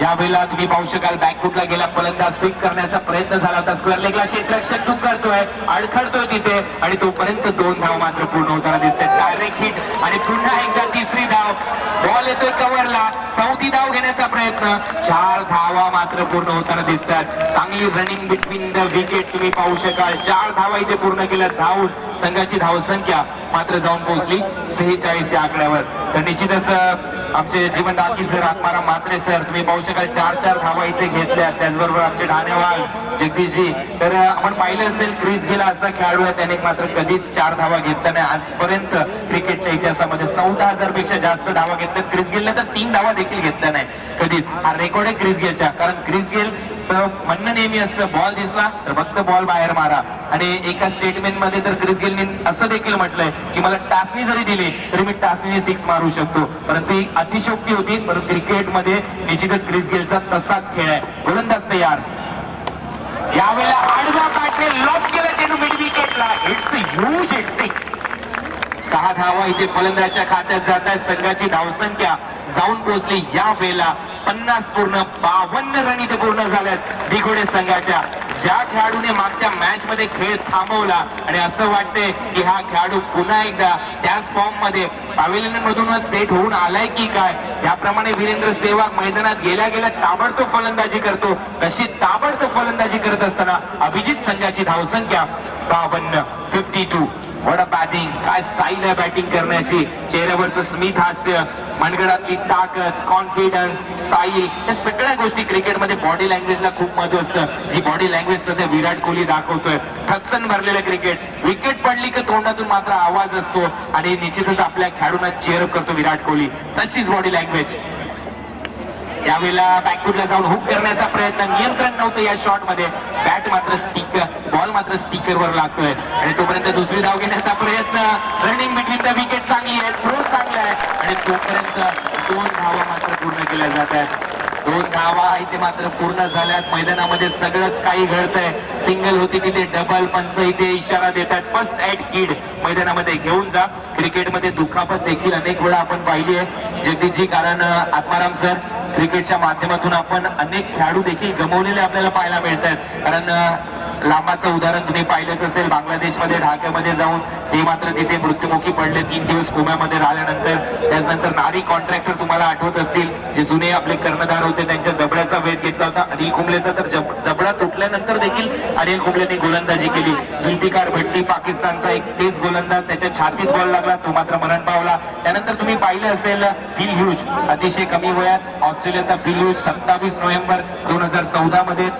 यावेळेला तुम्ही पाहू शकाल बॅकफुटला गेला फलंदाज स्विंग करण्याचा प्रयत्न झाला होता. स्क्वेअर लेगला क्षेत्ररक्षक चूक करतोय, अडखळतोय तिथे. आणि तोपर्यंत 2 धाव मात्र पूर्ण होताना दिसते. डायरेक्ट हिट आणि पुन्हा एकदा 3री धाव. बॉल येतोय कव्हरला, 4थी धाव घेण्याचा प्रयत्न. 4 धावा मात्र पूर्ण होताना दिसतात. चांगली रनिंग बिटवीन द विकेट तुम्ही पाहू शकाल. 4 धावा इथे पूर्ण केल्या धावून संघाची धावसंख्या मात्र जाऊन पोहोचली 46 या आकड्यावर. तर निश्चितच आमचे जीवन डाकी सर, आत्मारा मात्रे सर, तुम्ही पाहू शकाल 4 धावा इथे घेतल्या. त्याचबरोबर आमचे ठाणेवाल जगदीशजी. तर आपण पाहिलं असेल क्रिस गेल असा खेळाडू आहे, त्याने मात्र कधीच 4 धावा घेतल्या नाही आजपर्यंत क्रिकेटच्या इतिहासामध्ये. 14,000 पेक्षा जास्त धावा घेतल्यात क्रिस गेलने, तर 3 धावा देखील घेतल्या नाही कधीच. हा रेकॉर्ड आहे क्रिस गेलचा, कारण क्रिस गेलचं म्हणणं नेहमी असतं बॉल दिसला तर फक्त बॉल बाहेर मारा. आणि एका स्टेटमेंट मध्ये तर क्रिस गेलने असं देखील म्हटलंय की मला टाचणी जरी दिली तरी मी टाचणीने 6 मारू शकतो. परंतु ही अतिशोक्ती होती, परंतु क्रिकेटमध्ये निश्चितच क्रिस गेलचा तसाच खेळ आहे. गोलंदाज तयार. यावेळेला आडव्या बॅटने लॉक केला चेंडू मिड विकेटला. It's huge hit, 6. 6 धावा इथे फलंदाजाच्या खात्यात जात आहेत. संघाची धावसंख्या जाऊन पोहोचली यावेळेला 50 पूर्ण. 52 रन इथे पूर्ण झाल्यात दिघोडे संघाच्या. ज्या खेळाडूने मागच्या मॅच मध्ये खेळ थांबवला आणि असं वाटतंय की हा खेळाडू पुन्हा एकदा त्याच फॉर्म मध्ये पॅव्हिलियन मधूनच सेट होऊन आलाय की काय. ज्याप्रमाणे वीरेंद्र सेहवाग मैदानात गेल्या ताबडतोब फलंदाजी करतो, तशी ताबडतोब फलंदाजी करत असताना अभिजित संघाची धावसंख्या 52. वड बॅटिंग, काय स्टाईल आहे बॅटिंग करण्याची, चेहऱ्यावरचं स्मित हास्य, मनगडातली ताकद, कॉन्फिडन्स, स्टाईल, या सगळ्या गोष्टी क्रिकेटमध्ये बॉडी लँग्वेजला खूप महत्व असतं. जी बॉडी लँग्वेज सध्या विराट कोहली दाखवतोय. ठस्सन भरलेलं क्रिकेट, विकेट पडली की तोंडातून मात्र आवाज असतो आणि निश्चितच आपल्या खेळाडूंना चेअरअप करतो विराट कोहली. तशीच बॉडी लँग्वेज. यावेळेला बॅकफुटला जाऊन हुक करण्याचा प्रयत्न, नियंत्रण नव्हतं या शॉट मध्ये. बॅट मात्र स्टिकर, बॉल मात्र स्टिकरवर लागतोय आणि तोपर्यंत दुसरी धाव घेण्याचा प्रयत्न. रनिंग बिटवीन द विकेट चांगली आहे, थ्रो चांगला आहे आणि तोपर्यंत 2 धावा मात्र पूर्ण केल्या जात आहेत. 2 धावा इथे मात्र पूर्ण झाल्यात. मैदानामध्ये सगळंच काही घडतंय. सिंगल होती तिथे डबल, पंच इथे इशारा देतात. फर्स्ट एड किट मैदानामध्ये घेऊन जा. क्रिकेटमध्ये दुखापत देखील अनेक वेळा आपण पाहिली आहे जगदीशजी, कारण आत्माराम सर, क्रिकेटच्या माध्यमातून आपण अनेक खेळाडू देखील गमावलेले आपल्याला पाहायला मिळत आहेत. कारण लांबाचं उदाहरण तुम्ही पाहिलंच असेल, बांगलादेशमध्ये ढाक्यामध्ये जाऊन ते मात्र तिथे मृत्युमुखी पडले 3 दिवस कोम्यामध्ये राहिल्यानंतर. त्यानंतर नारी कॉन्ट्रॅक्टर तुम्हाला आठवत असतील, जे जुने आपले कर्णधार होते, त्यांच्या जबड्याचा वेध घेतला होता. अनिल कुंबलेचा तर जबडा तुटल्यानंतर देखील अनिल कुंबलेने गोलंदाजी केली. जुल्फिकार भट्टी पाकिस्तानचा एक तेज गोलंदाज, त्याच्या छातीत बॉल लागला, तो मात्र मरण पावला. त्यानंतर तुम्ही पाहिलं असेल फिल ह्यूज, अतिशय कमी वयात ऑस्ट्रेलियाचा फिल ह्यूज 27 नोव्हेंबर 2014 मध्ये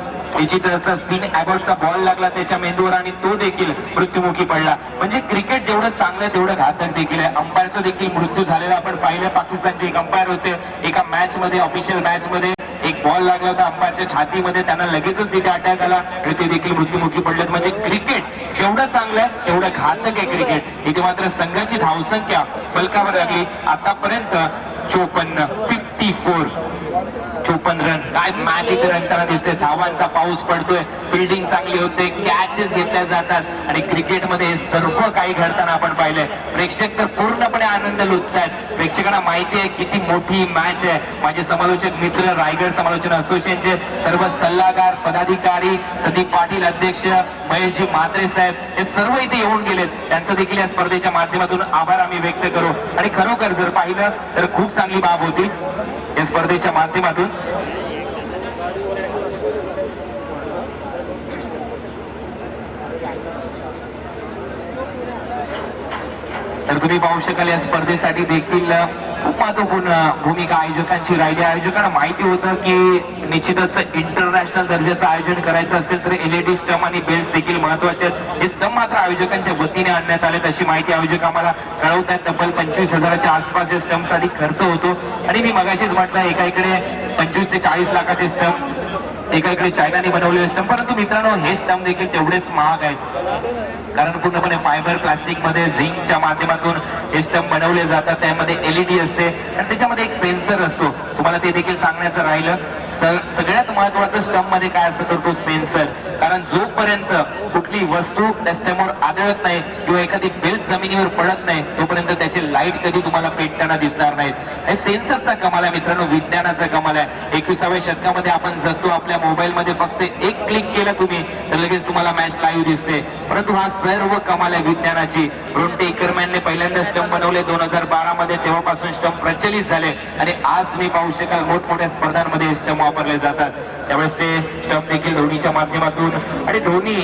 इजिप्तचा सीन ॲबॉटचा बॉल लागला त्याच्या मेंदूवर आणि तो देखील मृत्युमुखी पडला. म्हणजे क्रिकेट जेवढं चांगलं आहे तेवढं घातक देखील आहे. अंपायरचा देखील मृत्यू झालेला आपण पाहिलं. पाकिस्तानचे एक अंपायर होते, एका मॅच मध्ये, ऑफिशियल मॅच मध्ये एक बॉल लागला होता अंपायरच्या छातीमध्ये, त्यांना लगेचच तिथे अटॅक आला आणि ते देखील मृत्युमुखी पडलेत. म्हणजे क्रिकेट जेवढं चांगलं आहे तेवढं घातक आहे क्रिकेट. इथे मात्र संघाची धावसंख्या फलकावर लागली आतापर्यंत 54 रन. काय मॅच इथे रंगताना दिसते. धावांचा पाऊस पडतोय, फिल्डिंग चांगली होते, कॅचेस घेतल्या जातात आणि क्रिकेटमध्ये सर्व काही घडताना आपण पाहिलंय. प्रेक्षक तर पूर्णपणे आनंद लुटतायत. प्रेक्षकांना माहिती आहे किती मोठी मॅच आहे. माझे समालोचक मित्र, रायगड समालोचन असोसिएशनचे सर्व सल्लागार, पदाधिकारी, संदीप पाटील अध्यक्ष, महेशजी म्हात्रे साहेब, हे सर्व इथे येऊन गेलेत. त्यांचं देखील या स्पर्धेच्या माध्यमातून आभार आम्ही व्यक्त करू. आणि खरोखर जर पाहिलं तर खूप चांगली बाब होती या स्पर्धेच्या माध्यमातून. तर तुम्ही पाहू शकाल या स्पर्धेसाठी देखील खूप महत्वपूर्ण भूमिका आयोजकांची राहिली. आयोजकांना माहिती होतं की निश्चितच इंटरनॅशनल दर्जाचं आयोजन करायचं असेल तर एलईडी स्टंप आणि बेल्स देखील महत्वाचे आहेत. हे स्टंप मात्र आयोजकांच्या वतीने आणण्यात आले, तशी माहिती आयोजक आम्हाला कळवतात. तब्बल 25,000च्या आसपास या स्टंपसाठी खर्च होतो आणि मी मगाशीच म्हटलं, एकाकडे 25 ते 40 लाखाचे स्टंप, एकाकडे चायनाने बनवलेले स्टंप. परंतु मित्रांनो, हे स्टंप देखील तेवढेच महाग आहेत, कारण पूर्णपणे फायबर प्लास्टिक मध्ये झिंकच्या माध्यमातून हे स्टंप बनवले जातात. त्यामध्ये एलईडी असते आणि त्याच्यामध्ये एक सेन्सर असतो. तुम्हाला ते देखील सांगण्याचं राहिलं, सगळ्यात महत्वाचं स्टंप मध्ये काय असतं तर तो सेन्सर. कारण जोपर्यंत कुठली वस्तू त्या स्टंपवर आदळत नाही किंवा एखादी बेल जमिनीवर पडत नाही तोपर्यंत त्याची लाईट कधी तुम्हाला पेटताना दिसणार नाहीत. हे सेन्सरचा कमाल आहे मित्रांनो, विज्ञानाचा कमाल आहे. 21व्या शतकामध्ये आपण जगतो. आपल्या मोबाईल मध्ये फक्त एक क्लिक केलं तुम्ही तर लगेच तुम्हाला मॅच लाईव्ह दिसते. परंतु हा सर्व कमाल आहे विज्ञानाची. ब्रोंटे एकरमॅनने पहिल्यांदा स्टंप बनवले 2012 मध्ये, तेव्हापासून स्टंप प्रचलित झाले आणि आज तुम्ही पाहू शकाल मोठमोठ्या स्पर्धांमध्ये हे स्टंप वापरले जातात. त्यावेळेस ते स्टंप देखील धोनीच्या माध्यमातून, आणि धोनी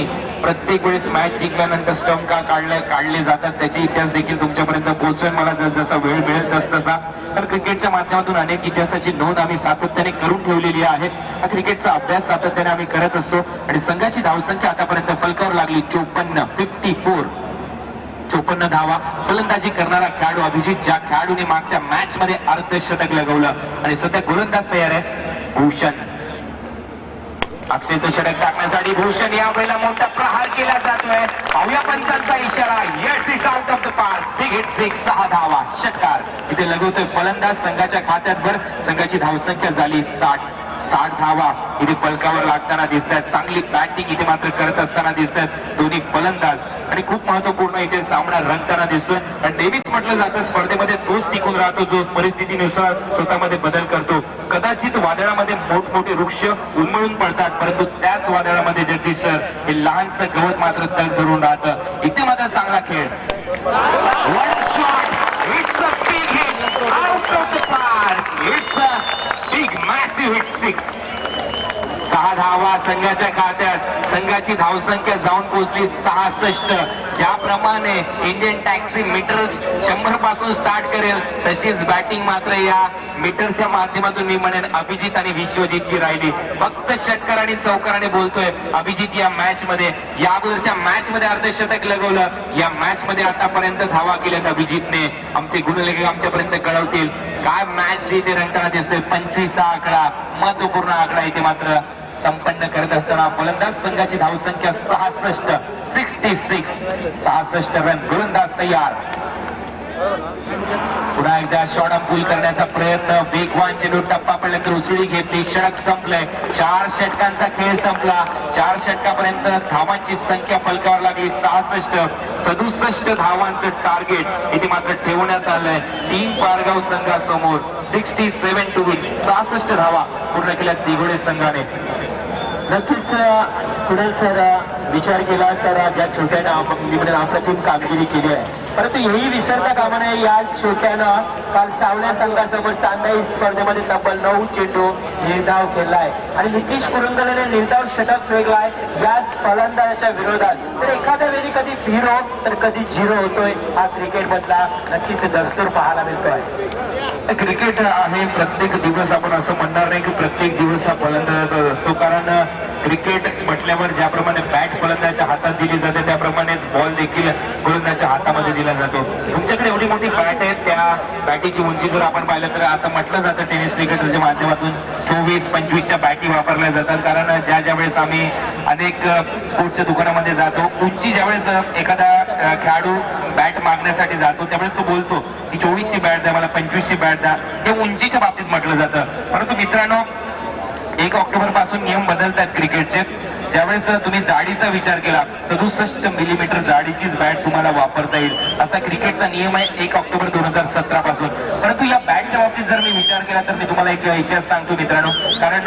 प्रत्येक वेळेस मॅच जिंकल्यानंतर स्टंप का काढले जातात त्याची इतिहास देखील तुमच्यापर्यंत पोहोचवेल मला जसा वेळ मिळेल तसा. तर क्रिकेटच्या माध्यमातून अनेक इतिहासाची नोंद आम्ही सातत्याने करून ठेवलेली आहे. हा क्रिकेटचा अभ्यास सातत्याने आम्ही करत असतो आणि संघाची धावसंख्या आतापर्यंत फलकावर लागली 54 धावा. फलंदाजी करणारा खेळाडू अभिजित, ज्या खेळाडूने मागच्या मॅच मध्ये अर्धशतक लगवलं आणि सध्या गोलंदाज तयार आहे भूषण. अक्षयचं षटक टाकण्यासाठी भूषण यावेळेला मोठा प्रहार केला जातोय. पाहूया पंचांचा इशारा. Yes, it's out of the park. Big hit 6, 6 धावा, षटकार इथे लगवतोय फलंदाज. संघाच्या खात्यात भर. संघाची धावसंख्या झाली 60 धावा इथे फलकावर लागताना दिसत आहेत. चांगली बॅटिंग इथे मात्र करत असताना दिसत आहेत दोन्ही फलंदाज आणि खूप महत्वपूर्ण इथे सामना रंगताना दिसतोय. आणि नेहमीच म्हटलं जातं स्पर्धेमध्ये तोच टिकून राहतो जो परिस्थितीनुसार स्वतःमध्ये बदल करतो. कदाचित वादळामध्ये मोठमोठे वृक्ष उन्मळून पडतात, परंतु त्याच वादळामध्ये जगदीश सर हे लहानसं गवत मात्र तग धरून राहतं. इथे मात्र चांगला खेळ. One shot, it's a big hit out of the park. It's a big massive hit 6. 6 धावा संघाच्या खात्यात. संघाची धावसंख्या जाऊन पोहोचली 66. ज्याप्रमाणे इंडियन टॅक्सी मीटर्स 100 पासून स्टार्ट करेल तशीच बॅटिंग मात्र या मीटरच्या माध्यमातून मी म्हणेन अभिजित आणि विश्वजितची राहिली. फक्त षटकार आणि चौकाराने बोलतोय अभिजित या मॅच मध्ये. या अगोदरच्या मॅच मध्ये अर्धशतक लगवलं. या मॅच मध्ये आतापर्यंत धावा केल्यात अभिजितने. आमचे गुणलेखक आमच्यापर्यंत कळवतील काय मॅच इथे रंगताना दिसतोय. 25 आकडा महत्वपूर्ण आकडा इथे मात्र संपन्न करत असताना फलंदाज संघाची धावसंख्या 66 रन. गोलंदाज तयार. पुन्हा एकदा शॉट पूल करण्याचा प्रयत्न. वेगवान चेंडू टप्पा पडला तर उसळी घेतली. षटक संपलंय. 4 षटकांचा खेळ संपला. 4 षटकापर्यंत धावांची संख्या फलकावर लागली 66. 67 धावांचं टार्गेट इथे मात्र ठेवण्यात आलंय 3 पारगाव संघासमोर. 67 to win. 66 धावा पूर्ण केल्या दिघोडे संघाने. नक्कीच पुढे जर विचार केला तर ज्या छोट्यानं अप्रतिम कामगिरी केली आहे, परंतु हेही विसरता कामा नये या छोट्यानं काल सावण्या संघासोबत चांदाई स्पर्धेमध्ये तब्बल 9 चेंडू निर्धाव केलाय आणि नितीश कुरुंदलेने निर्धाव षटक फेकलाय याच फलंदाजाच्या विरोधात. तर एखाद्या वेळी कधी 0 तर कधी 0 होतोय. हा क्रिकेट मधला नक्कीच दस्तूर पाहायला मिळतोय. क्रिकेट आहे. प्रत्येक दिवस आपण असं म्हणणार नाही की प्रत्येक दिवस हा फलंदाजाचा असतो, कारण क्रिकेट म्हटल्यावर ज्याप्रमाणे बॅट फलंदाजाच्या हातात दिली जाते त्याप्रमाणेच बॉल देखील गोलंदाजाच्या हातामध्ये दिला जातो. तुमच्याकडे एवढी मोठी बॅट आहे, त्या बॅटीची उंची जर आपण पाहिलं तर आता म्हटलं जातं टेनिस क्रिकेटच्या माध्यमातून 24-25च्या बॅटी वापरल्या जातात. कारण ज्या वेळेस आम्ही अनेक स्पोर्टच्या दुकानामध्ये जातो, उंची ज्यावेळेस एखादा खेळाडू बॅट मागण्यासाठी जातो त्यावेळेस तो बोलतो की 24ची बॅट द्या मला, 25ची बॅट द्या. हे उंचीच्या बाबतीत म्हटलं जातं. परंतु मित्रांनो 1 ऑक्टोबर पासून नियम बदलतात क्रिकेटचे. ज्यावेळेस तुम्ही जाडीचा विचार केला 67 मिलीमीटर जाडीचीच बॅट तुम्हाला वापरता येईल असा क्रिकेटचा नियम आहे 1 ऑक्टोबर 2017 पासून. परंतु या बॅटच्या बाबतीत जर मी विचार केला तर मी तुम्हाला एक इतिहास सांगतो मित्रांनो. कारण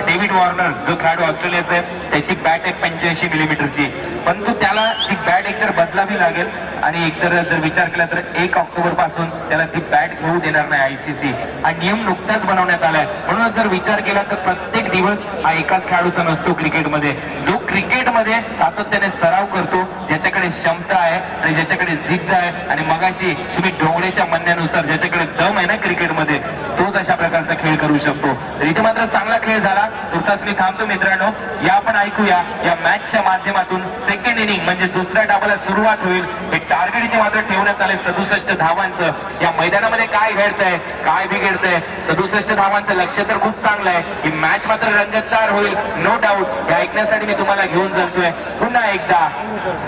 डेव्हिड वॉर्नर जो खेळाडू ऑस्ट्रेलियाचा आहे त्याची बॅट आहे 85 मिलीमीटरची. परंतु त्याला ती बॅट एकतर बदलावी लागेल आणि एकतर जर विचार केला तर 1 ऑक्टोबर पासून त्याला ती बॅट घेऊ देणार नाही आयसीसी. हा नियम नुकताच बनवण्यात आलाय. म्हणून जर विचार केला तर प्रत्येक दिवस हा एकाच खेळाडूचा नसतो क्रिकेटमध्ये. जो क्रिकेटमध्ये सातत्याने सराव करतो, ज्याच्याकडे क्षमता आहे आणि ज्याच्याकडे जिद्द आहे आणि मगाशी सुमित ढोंगडेच्या म्हणण्यानुसार ज्याच्याकडे दम आहे ना क्रिकेटमध्ये, तोच अशा प्रकारचा खेळ करू शकतो. तर इथे मात्र चांगला खेळ झाला. तुर्तास मी थांबतो मित्रांनो. या आपण ऐकूया या मॅचच्या माध्यमातून सेकंड इनिंग म्हणजे दुसऱ्या डावाला सुरुवात होईल. हे टार्गेट इथे मात्र ठेवण्यात आले 67 धावांचं. या मैदानामध्ये काय घडतंय काय बिघडतंय, 67 धावांचं लक्ष तर खूप चांगलं आहे. ही मॅच मात्र रंगतदार होईल नो डाऊट. हे ऐकण्यासाठी मी तुम्हाला घेऊन जातोय. पुन्हा एकदा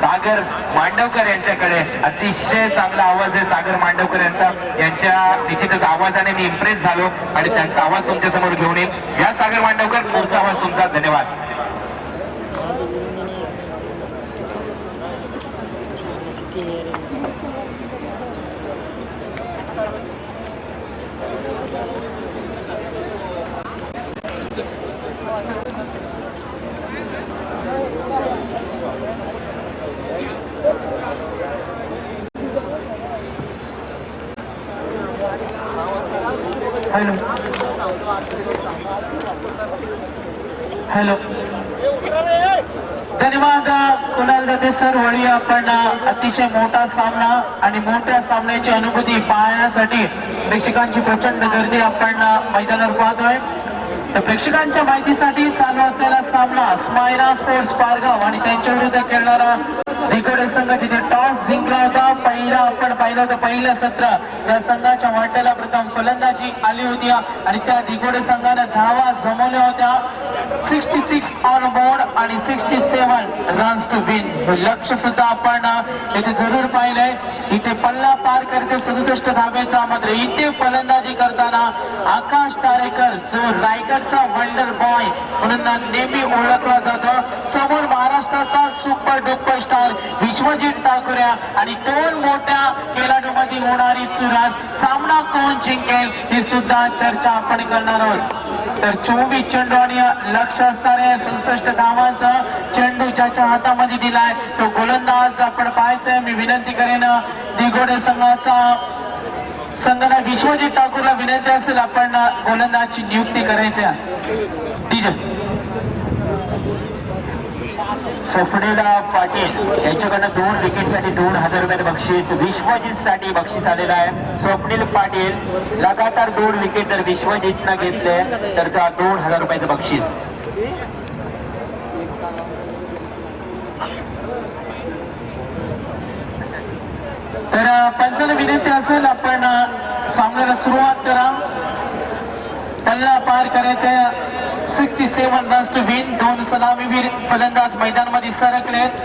सागर मांडवकर यांच्याकडे. अतिशय चांगला आवाज आहे सागर मांडवकर यांचा. यांच्या निश्चितच आवाजाने मी इम्प्रेस झालो आणि त्यांचा आवाज तुमच्या समोर घेऊन येईल. या सागर मांडवकर पुढचा आवाज तुमचा. धन्यवाद. हॅलो हॅलो धन्यवाद कुणाल दाते सर. वळी आपण अतिशय मोठा सामना आणि मोठ्या सामन्याची अनुभूती पाहण्यासाठी प्रेक्षकांची प्रचंड गर्दी आपण मैदानावर पाहतोय. तर प्रेक्षकांच्या माहितीसाठी चालू असलेला सामना स्मायरा स्पोर्ट्स पारगाव आणि त्यांच्या विरुद्ध खेळणारा दिघोडे संघ जिथे टॉस जिंकला होता. आपण पाहिलं होतं पहिलं सत्र त्या संघाच्या वाट्याला प्रथम फलंदाजी आली होती आणि त्या दिघोडे संघाने धावा जमवल्या होत्या 66 ऑन बोर्ड आणि 67 रन्स टू विन. हे लक्ष सुद्धा आपण इथे जरूर पाहिलंय. इथे पल्ला पार करते 67 धावेचा. मात्र इथे फलंदाजी करताना आकाश तारेकर जो रायगडचा वंडर बॉय म्हणून नेहमी ओळखला जातो, समोर महाराष्ट्राचा सुपर डुपर स्टार विश्वजित ठाकूऱ्या आणि 2 मोठ्या खेळाडूंमध्ये होणारी चुरस. सामना कोण जिंकेल ही सुद्धा चर्चा आपण करणार आहोत. तर 24 चेंडू आणि लक्ष असणारे 67 धावांचा चेंडू ज्याच्या हातामध्ये दिलाय तो गोलंदाज आपण पाहायचंय. मी विनंती करेन दिघोडे संघाला विश्वजित ठाकूरला विनंती असेल आपण गोलंदाजची नियुक्ती करायची. स्वप्नील पाटील यांच्याकडनं 2 विकेटसाठी 2,000 रुपये बक्षीस. विश्वजित साठी बक्षीस आलेलं आहे. स्वप्नील पाटील लगातार 2 विकेट जर विश्वजितनं घेतले तर त्या 2,000 रुपयाचं बक्षीस. तर पंचांना विनंती असेल आपण सामन्याला सुरुवात करा. पल्ला पार करायचा 67 रन्स टू विन. 2 सलामीवीर फलंदाज मैदानामध्ये सरकलेत.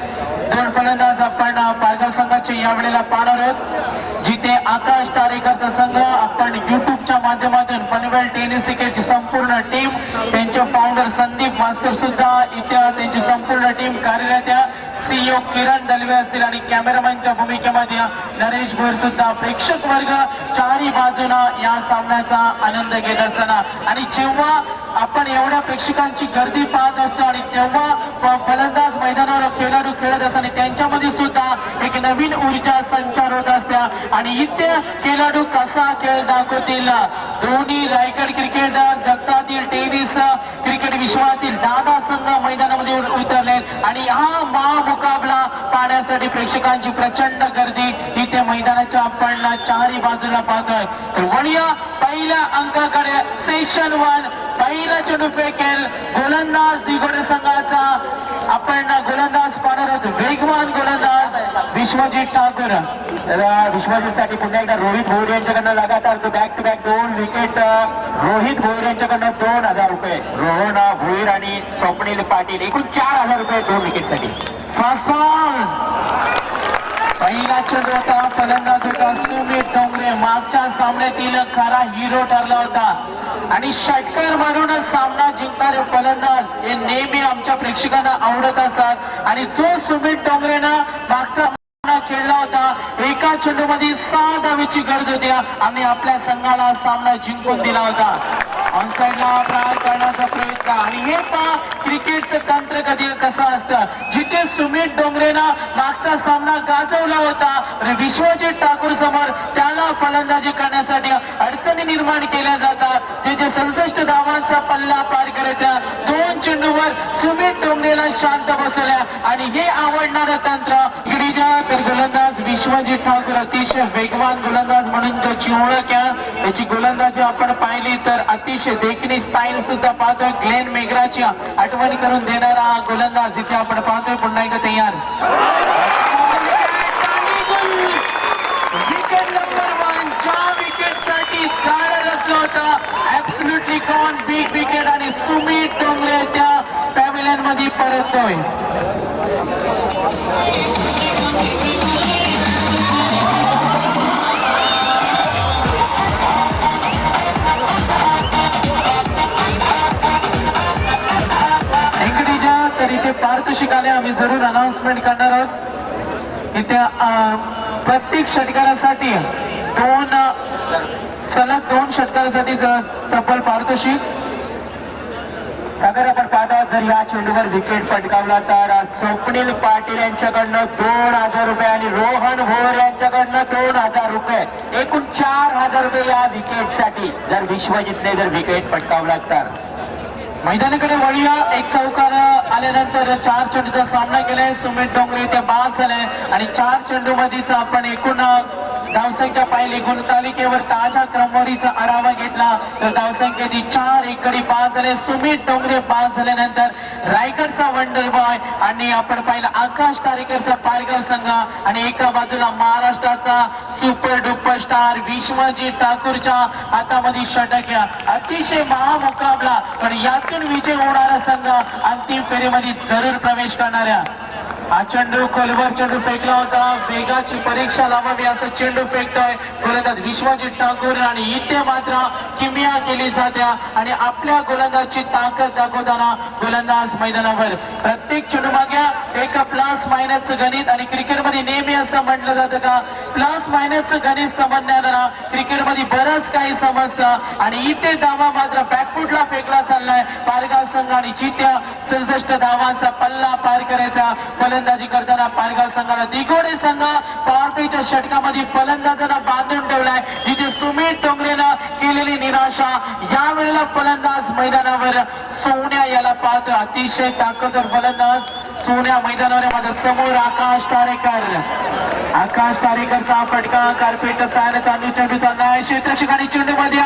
2 फलंदाज आपण पारगाव संघाचे यावेळेला पाहणार आहोत, जिथे आकाश तारेकरचा संघ आपण युट्यूबच्या माध्यमातून पनवेल टेनिस क्रिकेटची संपूर्ण टीम, त्यांचे फाउंडर संदीप मास्कर सुद्धा इथे त्यांची संपूर्ण टीम कार्यरत आहे. सीईओ किरण दलवे असतील आणि कॅमेरामॅनच्या भूमिकेमध्ये नरेश भोयर सुद्धा. प्रेक्षक वर्ग चारही बाजूला या सामन्याचा आनंद घेत असताना आणि जेव्हा आपण एवढ्या प्रेक्षकांची गर्दी पाहत असतो आणि तेव्हा फलंदाज मैदानावर खेळाडू खेळत असताना त्यांच्यामध्ये सुद्धा एक नवीन ऊर्जा संचार होत असत्या आणि इथे खेळाडू कसा खेळ दाखवतील. दोन्ही रायगड क्रिकेट जगतातील टेनिस क्रिकेट विश्वातील दादा संघ मैदानामध्ये उतरलेत आणि हा महामुकाबला पाहण्यासाठी प्रेक्षकांची प्रचंड गर्दी इथे मैदानाच्या आपण चारही बाजूला पाहतोय. तर वळूया पहिल्या अंकाकडे. सेशन 1 पहिला चेंडू फेकेल गोलंदाज दिगोडे संघाचा. आपण गोलंदाज पाहणार आहोत, वेगवान गोलंदाज विश्वजित ठाकूर. तर विश्वजित साठी पुन्हा एकदा रोहित भोईर यांच्याकडनं लगातार back to back 2 wicket. Rohit Bhoir यांच्याकडनं 2,000 रुपये. रोहन भोईर आणि स्वप्नील पाटील एकूण 4,000 रुपये 2 विकेटसाठी. Fast ball. पहिला चेंडू होता, फलंदाज होता सुमित डोंगरे. मागच्या सामन्यातील खरा हिरो ठरला होता आणि षटकार मारूनच सामना जिंकणारे फलंदाज हे नेहमी आमच्या प्रेक्षकांना आवडत असतात आणि जो सुमित डोंगरेनं मागचा खेळला होता, एका चेंडूमध्ये 6 धावेची गरज होती आणि आपल्या संघाला सामना जिंकून दिला होता. ऑनसाइडला प्रहार करण्याचा प्रयत्न आणि हे पहा क्रिकेटचं तंत्र कधी कसं असतं. जिथे सुमित डोंगरेनं मागचा सामना गाजवला होता आणि विश्वजित ठाकूर समोर त्याला फलंदाजी करण्यासाठी अडचणी निर्माण केल्या जातात. जिथे 67 धावांचा पल्ला पार करायचा 2 चेंडूवर सुमित डोंगरेला शांत बसवल्या आणि हे आवडणारं तंत्र. तर गोलंदाज विश्वजित ठाकूर अतिशय वेगवान गोलंदाज म्हणून ज्याची ओळख आहे, त्याची गोलंदाजी आपण पाहिली तर अतिशय देखणी स्टाईल सुद्धा पाहतोय. ग्लेन मेगराची आठवण करून देणारा गोलंदाज इथे आपण पाहतोय. पुन्हा एकदा तयार. विकेट नंबर 1 4 विकेट साठी जाळं रचलं होतं. ऍब्सोल्युटली गॉन बिग विकेट आणि सुमित डोंगरे त्या पॅव्हिलियन मध्ये परततोय. तर इथे पारितोषिक आले, आम्ही जरूर अनाउन्समेंट करणार आहोत. इथे प्रत्येक षटकारासाठी 2 सलग 2 षटकारासाठी तब्बल पारितोषिक. सागर आपण पाहता जर या चेंडूवर विकेट पटकावला तर स्वप्नील पाटील यांच्याकडनं 2,000 रुपये आणि रोहन भोईर यांच्याकडनं 2,000 रुपये एकूण 4,000 रुपये या विकेटसाठी जर विश्वजितने जर विकेट पटकावला तर. मैदानाकडे वळूया. एक चौकार आल्यानंतर 4 चेंडूचा सामना केलाय. सुमित डोंगरे ते बाद झाले आणि 4 चेंडू मध्येच आपण एकूण धावसंख्या पाहिली. गुणतालिकेवर ताज्या क्रमवारीचा आढावा घेतला तर धावसंख्येची 4 एकडे 5 झाले. सुमित डोंगरे बाद झाल्यानंतर रायगडचा वंडर बॉय आणि आपण पाहिलं आकाश तारेकरचा पारगाव संघ आणि एका बाजूला महाराष्ट्राचा सुपर डुपर स्टार विश्वजित ठाकूरच्या हातामध्ये षटक. अतिशय महामुकाबला पण यातून विजय होणारा संघ अंतिम फेरीमध्ये जरूर प्रवेश करणाऱ्या. हा चेंडू खोलवर चेंडू फेकला होता. वेगाची परीक्षा लावावी असं चेंडू फेकतोय गोलंदाज विश्वजित ठाकूर आणि इथे मात्र किमया केली जाते आणि आपल्या गोलंदाजची ताकद दाखवताना गोलंदाज मैदानावर. प्रत्येक चेंडू मागे एक प्लस मायनसचं गणित आणि क्रिकेटमध्ये नेहमी असं म्हटलं जातं का प्लस मायनसचं गणित समजण्याला क्रिकेटमध्ये बरंच काही समजतं आणि इथे धावा मात्र बॅकफुटला फेकला चाललाय पारगाव संघ आणि चित्या 67 धावांचा पल्ला पार करायचा फलंदाजी करताना पारगाव संघाला दिगोडे संघ पॉवरप्लेच्या षटकामध्ये फलंदाजांना बांधून ठेवलाय जिथे सुमित डोंगरेनं केलेली निराशा यावेळेला फलंदाज मैदानावर सोन्या याला पाहतो अतिशय ताकदवर फलंदाज सोन्या मैदानावर माझ्या समोर आकाश तारेकरचा फटका कार्पेटच्या साहाय्याने चालू चेंडू चाललाय क्षेत्ररक्षकांनी चेंडू मध्ये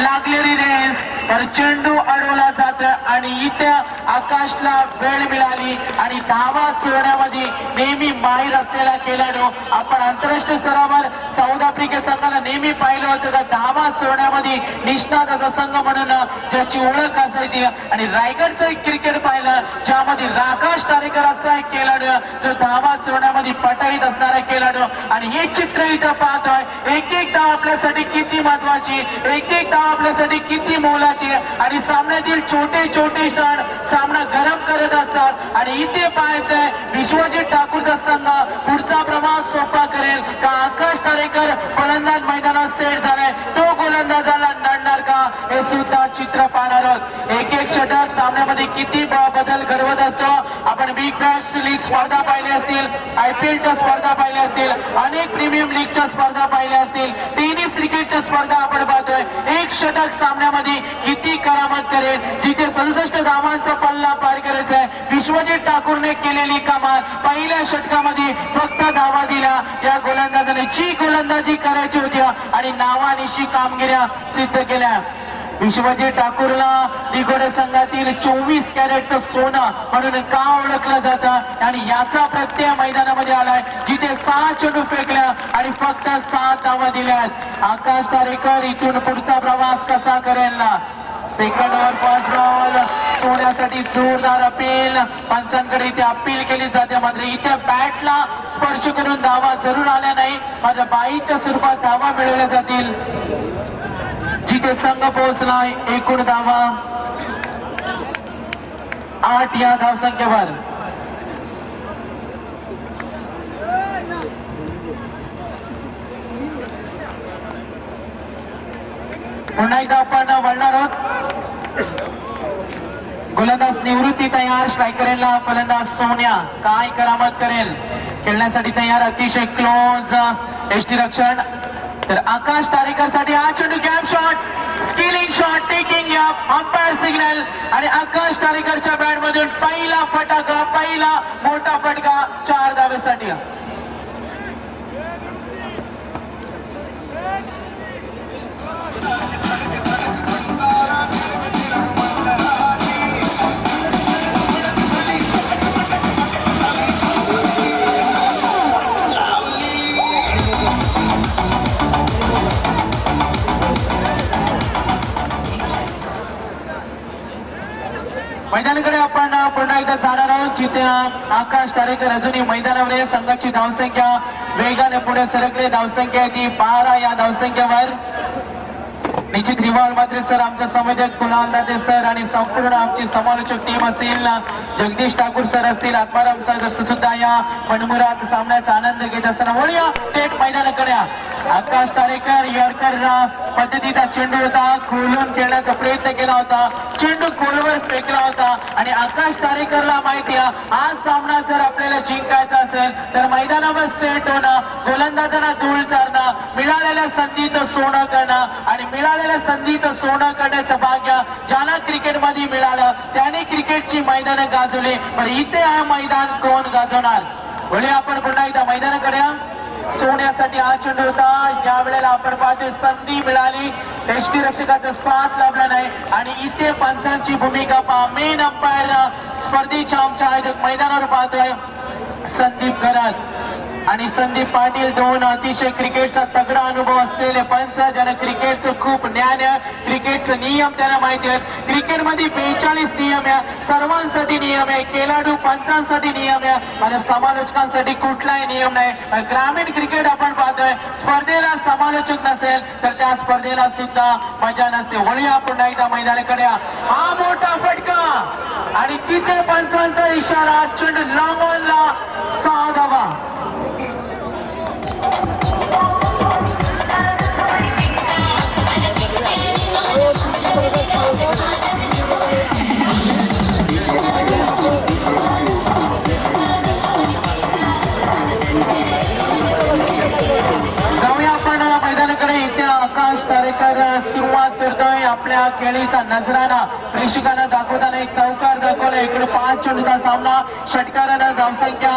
लागलेली रेस तर चेंडू अडवला जात आणि इथे आकाशला वेळ मिळाली आणि धावा चोरण्यामध्ये नेहमी माहीर असलेला खेळाडू आपण आंतरराष्ट्रीय स्तरावर साऊथ आफ्रिका संघाला नेहमी पाहिलं होतं का धावा चोरण्यामध्ये निष्णात असा संघ म्हणून ज्याची ओळख असायची आणि रायगडचं एक क्रिकेट पाहिलं ज्यामध्ये आकाश तारेकर असा एक खेळाडू जो धावा चोरण्यामध्ये पटाईत असणारा खेळाडू आणि हे चित्र इथं पाहतोय एक एक धाव आपल्यासाठी किती महत्वाची एक एक धाव आपल्यासाठी किती मोलाची आणि सामन्यातील छोटे छोटे क्षण सामना गरम करत असतात आणि इथे पाहायचंय विश्वजित ठाकूरचा संघ पुढचा प्रवास सोपा करेल का आकाश तारेकर फलंदाज मैदानात सेट झालाय तो गोलंदाजाला नडणार का हे सुद्धा चित्र पाहणार आहोत एक एक षटक सामन्यामध्ये किती बदल घडवत असतो आपण बिग बॅश लीग स्पर्धा पाहिल्या असतील IPLच्या स्पर्धा पाहिल्या असतील अनेक प्रीमियम लीगच्या स्पर्धा पाहिल्या असतील टेनिस क्रिकेटच्या स्पर्धा आपण पाहतोय एक षटक सामन्यामध्ये किती करामत करेल जिथे 67 धावांचा पल्ला पार करायचा आहे विश्वजित ठाकूरने केलेली कमाल पहिल्या षटकामध्ये फक्त धावा दिल्या या गोलंदाजाने जी गोलंदाजी करायची होती आणि नावानिशी कामगिऱ्या सिद्ध केल्या विश्वजित ठाकूरला दिगोडे संघातील 24 कॅरेटचं सोनं म्हणून का ओळखलं जातं आणि याचा प्रत्यय मैदानामध्ये आलाय जिथे 6 चेंडू फेकल्या आणि फक्त 7 धावा दिल्यात आकाश तारेकर इथून पुढचा प्रवास कसा करेल ना सेकंड ओव्हर फर्स्ट बॉल सोडण्यासाठी जोरदार अपील पंचांकडे इथे अपील केली जाते मात्र इथे बॅटला स्पर्श करून धावा जरूर आल्या नाही मात्र बाईच्या स्वरूपात धावा मिळवल्या जातील जिथे संघ पोहोचलाय एकूण धावा 8 या धावसंख्येवर पुन्हा एकदा आपण वळणार आहोत गोलंदाज निवृत्ती तयार स्ट्रायकरला फलंदाज सोन्या काय करामत करेल खेळण्यासाठी तयार अतिशय क्लोज एष्टी रक्षण तर आकाश तारेकर साठी हा चेंडू gap shot skilling shot taking umpire signal आणि आकाश तारेकरच्या बॅट मधून पहिला फटका पहिला मोठा फटका 4 धावेसाठी मैदानाकडे आपण पुन्हा एकदा जाणार आहोत जिथे आकाश तारेकर अजूनही मैदानावर संघाची धावसंख्या वेगाने पुढे सरकले धावसंख्या ती 12 या धावसंख्येवर निश्चित रिवॉर्ड मात्र सर आमच्या संवेदक कुणाल दाते सर आणि संपूर्ण आमची समालोचक टीम असेल जगदीश ठाकूर सर असतील आत्माराम सर सुद्धा या मनमुरात सामन्याचा आनंद घेत असताना वळूया थेट मैदानाकडे आकाश तारेकर यॉर्कर पद्धतीचा चेंडू होता खोलून खेळण्याचा प्रयत्न केला होता चेंडू खोलवर फेकला होता आणि आकाश तारेकरला माहिती आज सामना जर आपल्याला जिंकायचा असेल तर मैदानावर सेट होणं गोलंदाजांना धूळ चारणं मिळालेल्या संधीचं सोनं करणं आणि मिळालेल्या संधीचं सोनं करण्याचं भाग्य ज्याला क्रिकेटमध्ये मिळालं त्याने क्रिकेटची मैदानं गाजवली पण इथे हा मैदान कोण गाजवणार बोले आपण पुन्हा एकदा मैदानाकडे सोन्यासाठी हा चेंडू होता यावेळेला आपण पाहतोय संधी मिळाली एष्टी रक्षकाचा साथ लाभला नाही आणि इथे पंचांची भूमिका पहा मेन अंपायर स्पर्धेच्या आमच्या आयोजक मैदानावर पाहतोय संदीप खरात आणि संदीप पाटील दोन अतिशय क्रिकेटचा तगडा अनुभव असलेले पंच ज्यांना क्रिकेटचं खूप ज्ञान आहे क्रिकेटचे नियम त्यांना माहिती आहेत क्रिकेटमध्ये 42 नियम आहे सर्वांसाठी नियम आहे खेळाडू पंचांसाठी नियम आहे आणि समालोचकांसाठी कुठलाही नियम नाही ग्रामीण क्रिकेट आपण पाहतोय स्पर्धेला समालोचक नसेल तर त्या स्पर्धेला सुद्धा मजा नसते वळूया पुन्हा एकदा मैदानाकडे हा मोठा फटका आणि तिथे पंचांचा इशारा चेंडू लॉंग ऑनला 6 धावा होतोय आपल्या केळीचा नजराना प्रेक्षकांना दाखवताना एक चौकार दाखवला. इकडे 5 चेंडूचा सामना, षटकारानं धावसंख्या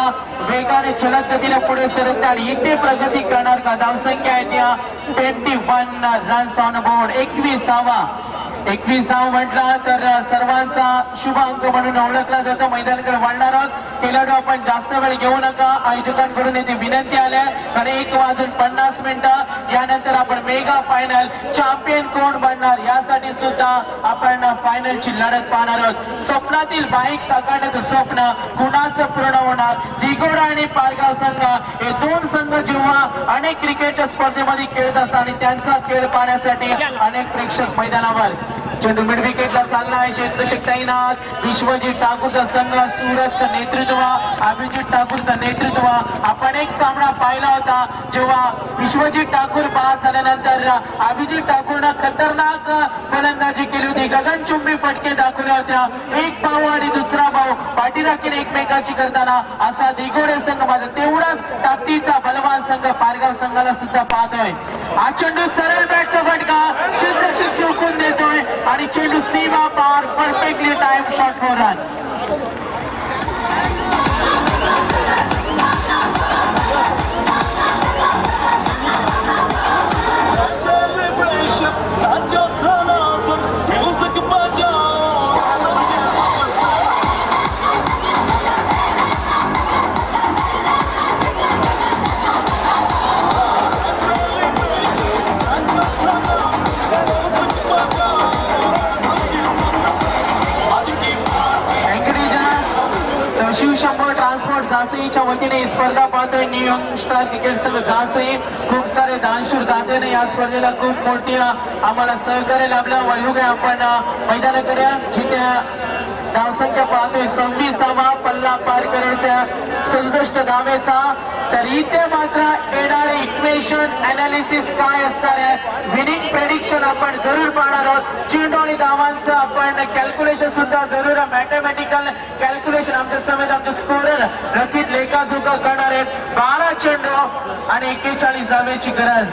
वेगाने चलत गतीने पुढे सरकते आणि इथे प्रगती करणार का? धावसंख्या आहे त्या 21 रन्स ऑन बोर्ड. 21 धाव म्हटला तर सर्वांचा शुभ अंक म्हणून ओळखला जातो. मैदानाकडे वळणार आहोत. खेळाडू आपण जास्त वेळ घेऊ नका, आयोजकांकडून येथे विनंती आल्या. कारण 1:50 यानंतर आपण मेगा फायनल चॅम्पियन कोण बनणार यासाठी सुद्धा आपण फायनलची लढत पाहणार आहोत. स्वप्नातील बाईक साकारण्याचं स्वप्न कुणाचं पूर्ण होणार? दिगोडा आणि पारगाव संघ हे 2 संघ जेव्हा अनेक क्रिकेटच्या स्पर्धेमध्ये खेळत असतात आणि त्यांचा खेळ पाहण्यासाठी अनेक प्रेक्षक मैदानावर. चेंडू मिड विकेटला चालला आहे. क्षेत्ररक्षक तैनात. विश्वजित ठाकूरचा संघ, सूरजचं नेतृत्व, अभिजित ठाकूरचं नेतृत्व. आपण एक सामना पाहिला होता जेव्हा विश्वजित ठाकूर बाद झाल्यानंतर अभिजित ठाकूरनं खतरनाक फलंदाजी केली होती. गगनचुंबी फटके दाखवल्या होत्या. एक भाऊ आणि दुसरा भाऊ पाठीराखीने एकमेकाची करताना असा दिगोडे संघ माझा तेवढाच ताकदीचा बलवान संघ पारगाव संघाला सुद्धा पाहतोय. हा चेंडू सरळ बॅटचा फटका क्षेत्ररक्षक चुकून देतोय आणि चेंडू सीमा पार. Perfectly time shot four run. Shivshambhar transport झांसीच्या वतीने ही स्पर्धा पाहतोय. न्यू यंग स्टार क्रिकेट संघ झांसी. खूप सारे दानशूर दात्याने या स्पर्धेला खूप मोठी आम्हाला सहकार्य लाभलं. वैभव आपण मैदानाकडे जिथे धावसंख्या पाहतोय 26 धावा, पल्ला पार करायचा 67 धावेचा. तर इथे मात्र येणारे इक्वेशन अनालिसिस काय असणार आहे, विनिंग प्रेडिक्शन आपण जरूर पाहणार आहोत. चेंडू आणि धावांचं आपण कॅल्क्युलेशन सुद्धा जरूर, मॅथमॅटिकल कॅल्क्युलेशन आमच्या समेत आमचे स्कोरर रकीत लेखाजोखा करणार आहेत. 12 चेंडू आणि 41 धावेची गरज.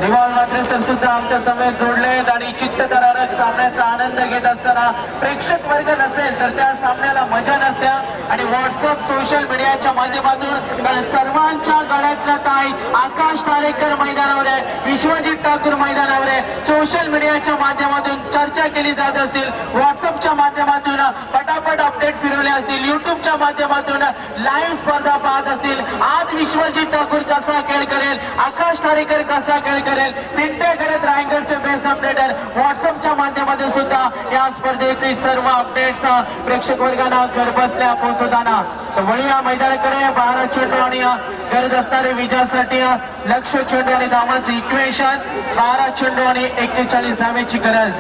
रिवॉल्व मात्र सर सुद्धा आमच्या समेत जोडलेत आणि चित्तथरारक सामन्याचा आनंद घेत असताना प्रेक्षक वर्ग नसेल तर त्या सामन्याला मजा नसत्या. आणि व्हॉट्सअप सोशल मीडियाच्या माध्यमातून सर्वांच्या गळ्यातला ताई आकाश तारेकर मैदानावर आहे, विश्वजित ठाकूर मैदानावर आहे. सोशल मीडियाच्या माध्यमातून चर्चा केली जात असेल, व्हॉट्सअपच्या माध्यमातून पटापट अपडेट फिरवले असतील, युट्यूबच्या माध्यमातून लाईव्ह स्पर्धा पाहत असतील. आज विश्वजित ठाकूर कसा खेळ करेल, आकाश तारेकर कसा खेळ करेल, पिंटे करत रायगडचे बेस्ट अपडेटर व्हॉट्सअपच्या माध्यमातून सुद्धा या स्पर्धेचे सर्व अपडेट्स प्रेक्षक वर्गांना घरबसल्या पोहोचवताना. तर वळूया मैदानाकडे. 12 चेंडू आणि गरज असणारे विजयासाठी लक्ष चेंडू आणि धावांचे इक्वेशन. 12 चेंडू आणि 41 धावेची गरज.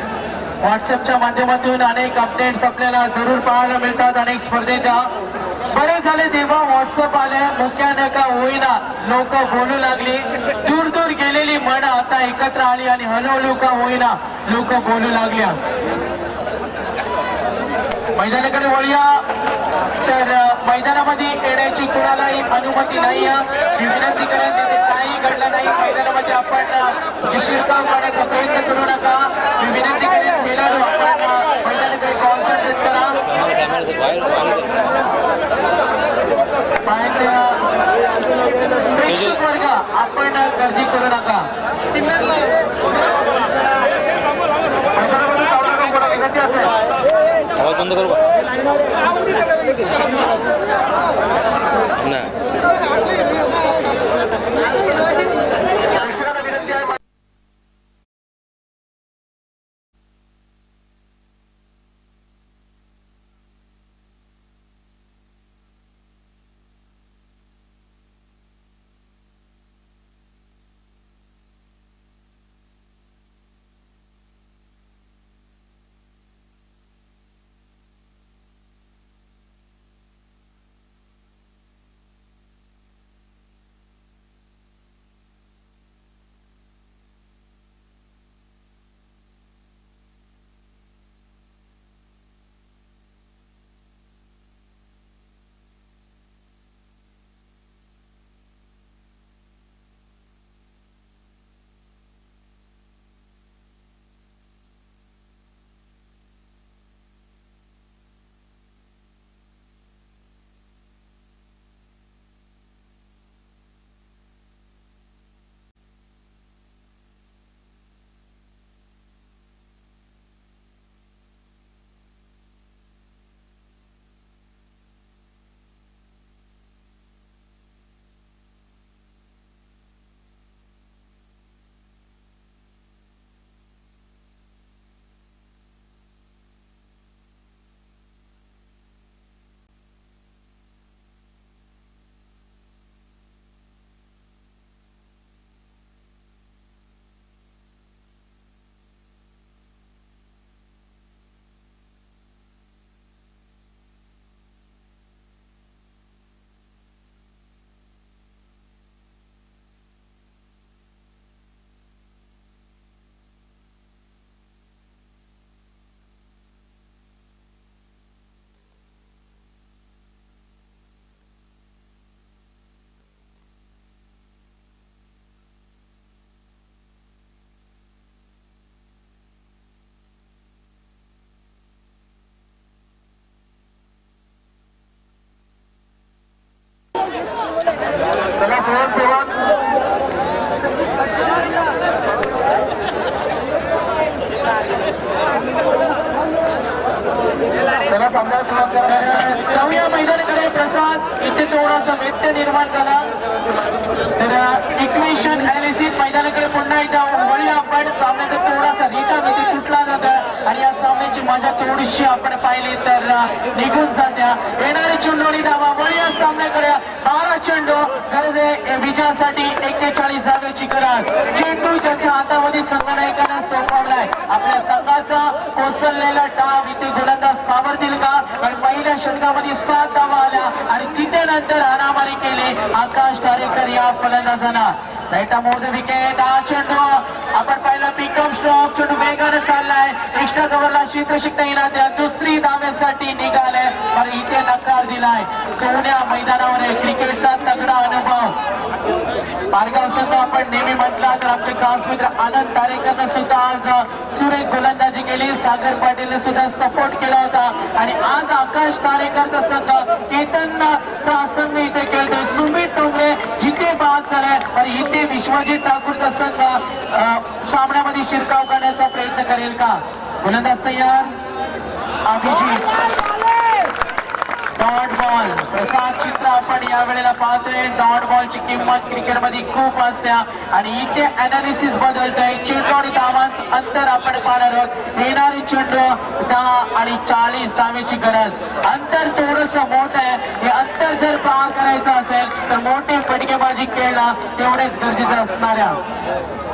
व्हॉट्सअपच्या माध्यमातून अनेक अपडेट्स आपल्याला जरूर पाहायला मिळतात अनेक स्पर्धेच्या. बरे झाले तेव्हा व्हॉट्सअप आले, मुख्याने का होईना लोक बोलू लागली. दूर दूर गेलेली मन आता एकत्र आली आणि हळूहळू का होईना लोक बोलू लागल्या. मैदानाकडे वळूया. तर मैदानामध्ये येण्याची कुणालाही अनुमती नाही. मी विनंती करेन तिथे काही घडलं नाही मैदानामध्ये आपण शिरकाव करण्याचा प्रयत्न करू नका. मी विनंती करेन खेळाडू आपण मैदानाकडे कॉन्सन्ट्रेट करा. प्रेक्षक वर्ग आपण गर्दी करू नका. आवाज बंद करू ना. स्वयंसेवक त्याला सामना सुरुवात करा. जाऊया मैदानाकडे. प्रसाद, इथे थोडासा व्यत्यय निर्माण झाला, तर इक्वेशन अनालिसिस मैदानाकडे पुन्हा एकदा वळूया आपण. सामन्याचा थोडासा रीती तुटला जाता आणि या सामन्याची मजा थोडीशी आपण पाहिली तर निघून जात्या. येणारे चेंडू आणि धावा. वळूया सामन्याकडे. 12 चेंडू, गरज आहे विजयासाठी 41 धावेची गरज. चेंडू ज्याच्या हातामध्ये संघनायकाने सोपवलाय. आपल्या संघाचा कोसळलेला डाव इथे गोलंदाज सावरतील का? पण पहिल्या षटकामध्ये 7 धावा आल्या आणि तिथे नंतर हाणामारी केली आकाश तारेकर या फलंदाजांना. Right more the wicket. हा चेंडू आपण पाहिलं पिकअप स्ट्रोक. चेंडू वेगाने चाललाय. एक्स्ट्रा कव्हरला क्षेत्ररक्षक इनाद्या दुसरी धावेसाठी निघाले पण इथे नकार दिलाय. सोन्या मैदानावर आहे. क्रिकेटचा तगडा अनुभव. पारगाव संघ आपण नेहमी म्हटला तर आमचे खास मित्र आनंद तारेकरनं सुद्धा आज सुरेख गोलंदाजी केली. सागर पाटीलने सुद्धा सपोर्ट केला होता आणि आज आकाश तारेकरचा संघ केतनचा संघ इथे खेळतोय. सुमित टोंगरे जिथे बाद झालाय आणि इथे विश्वजित ठाकूरचा संघ सामन्यामध्ये शिरकाव करण्याचा प्रयत्न करेल का? गोलंदाज तयार. Abhijit dot ball. प्रसाद चित्र आपण या वेळेला पाहतोय. डॉट बॉलची किंमत क्रिकेटमध्ये खूप असते आणि इथे अनालिसिस बदलतोय. चेंडू आणि धावांचं अंतर आपण पाहणार आहोत. येणारी चेंडू 10 आणि 40 धावेची गरज. अंतर थोडस मोठं आहे. हे अंतर जर पार करायचं असेल तर मोठे फटकेबाजी खेळणं तेवढेच गरजेचं असणाऱ्या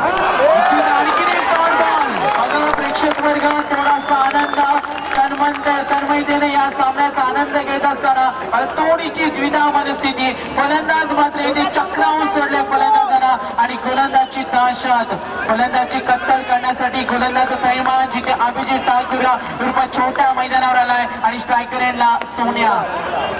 आणखी एक डॉट बॉल. बघा प्रेक्षक वर्ग थोडासा आनंद तन्मयतेने या सामन्याचा आनंद घेत असताना थोडीशी द्विधा मनस्थिती. फलंदाज मात्र इथे चक्रावून सोडले फलंदाजांना आणि गोलंदाजची दहशत. फलंदाजची कत्तल करण्यासाठी गोलंदाज थैमान जिथे अभिजित ठाकूर उर्फ छोट्या मैदानावर आलाय आणि स्ट्रायकर यांना सोन्या.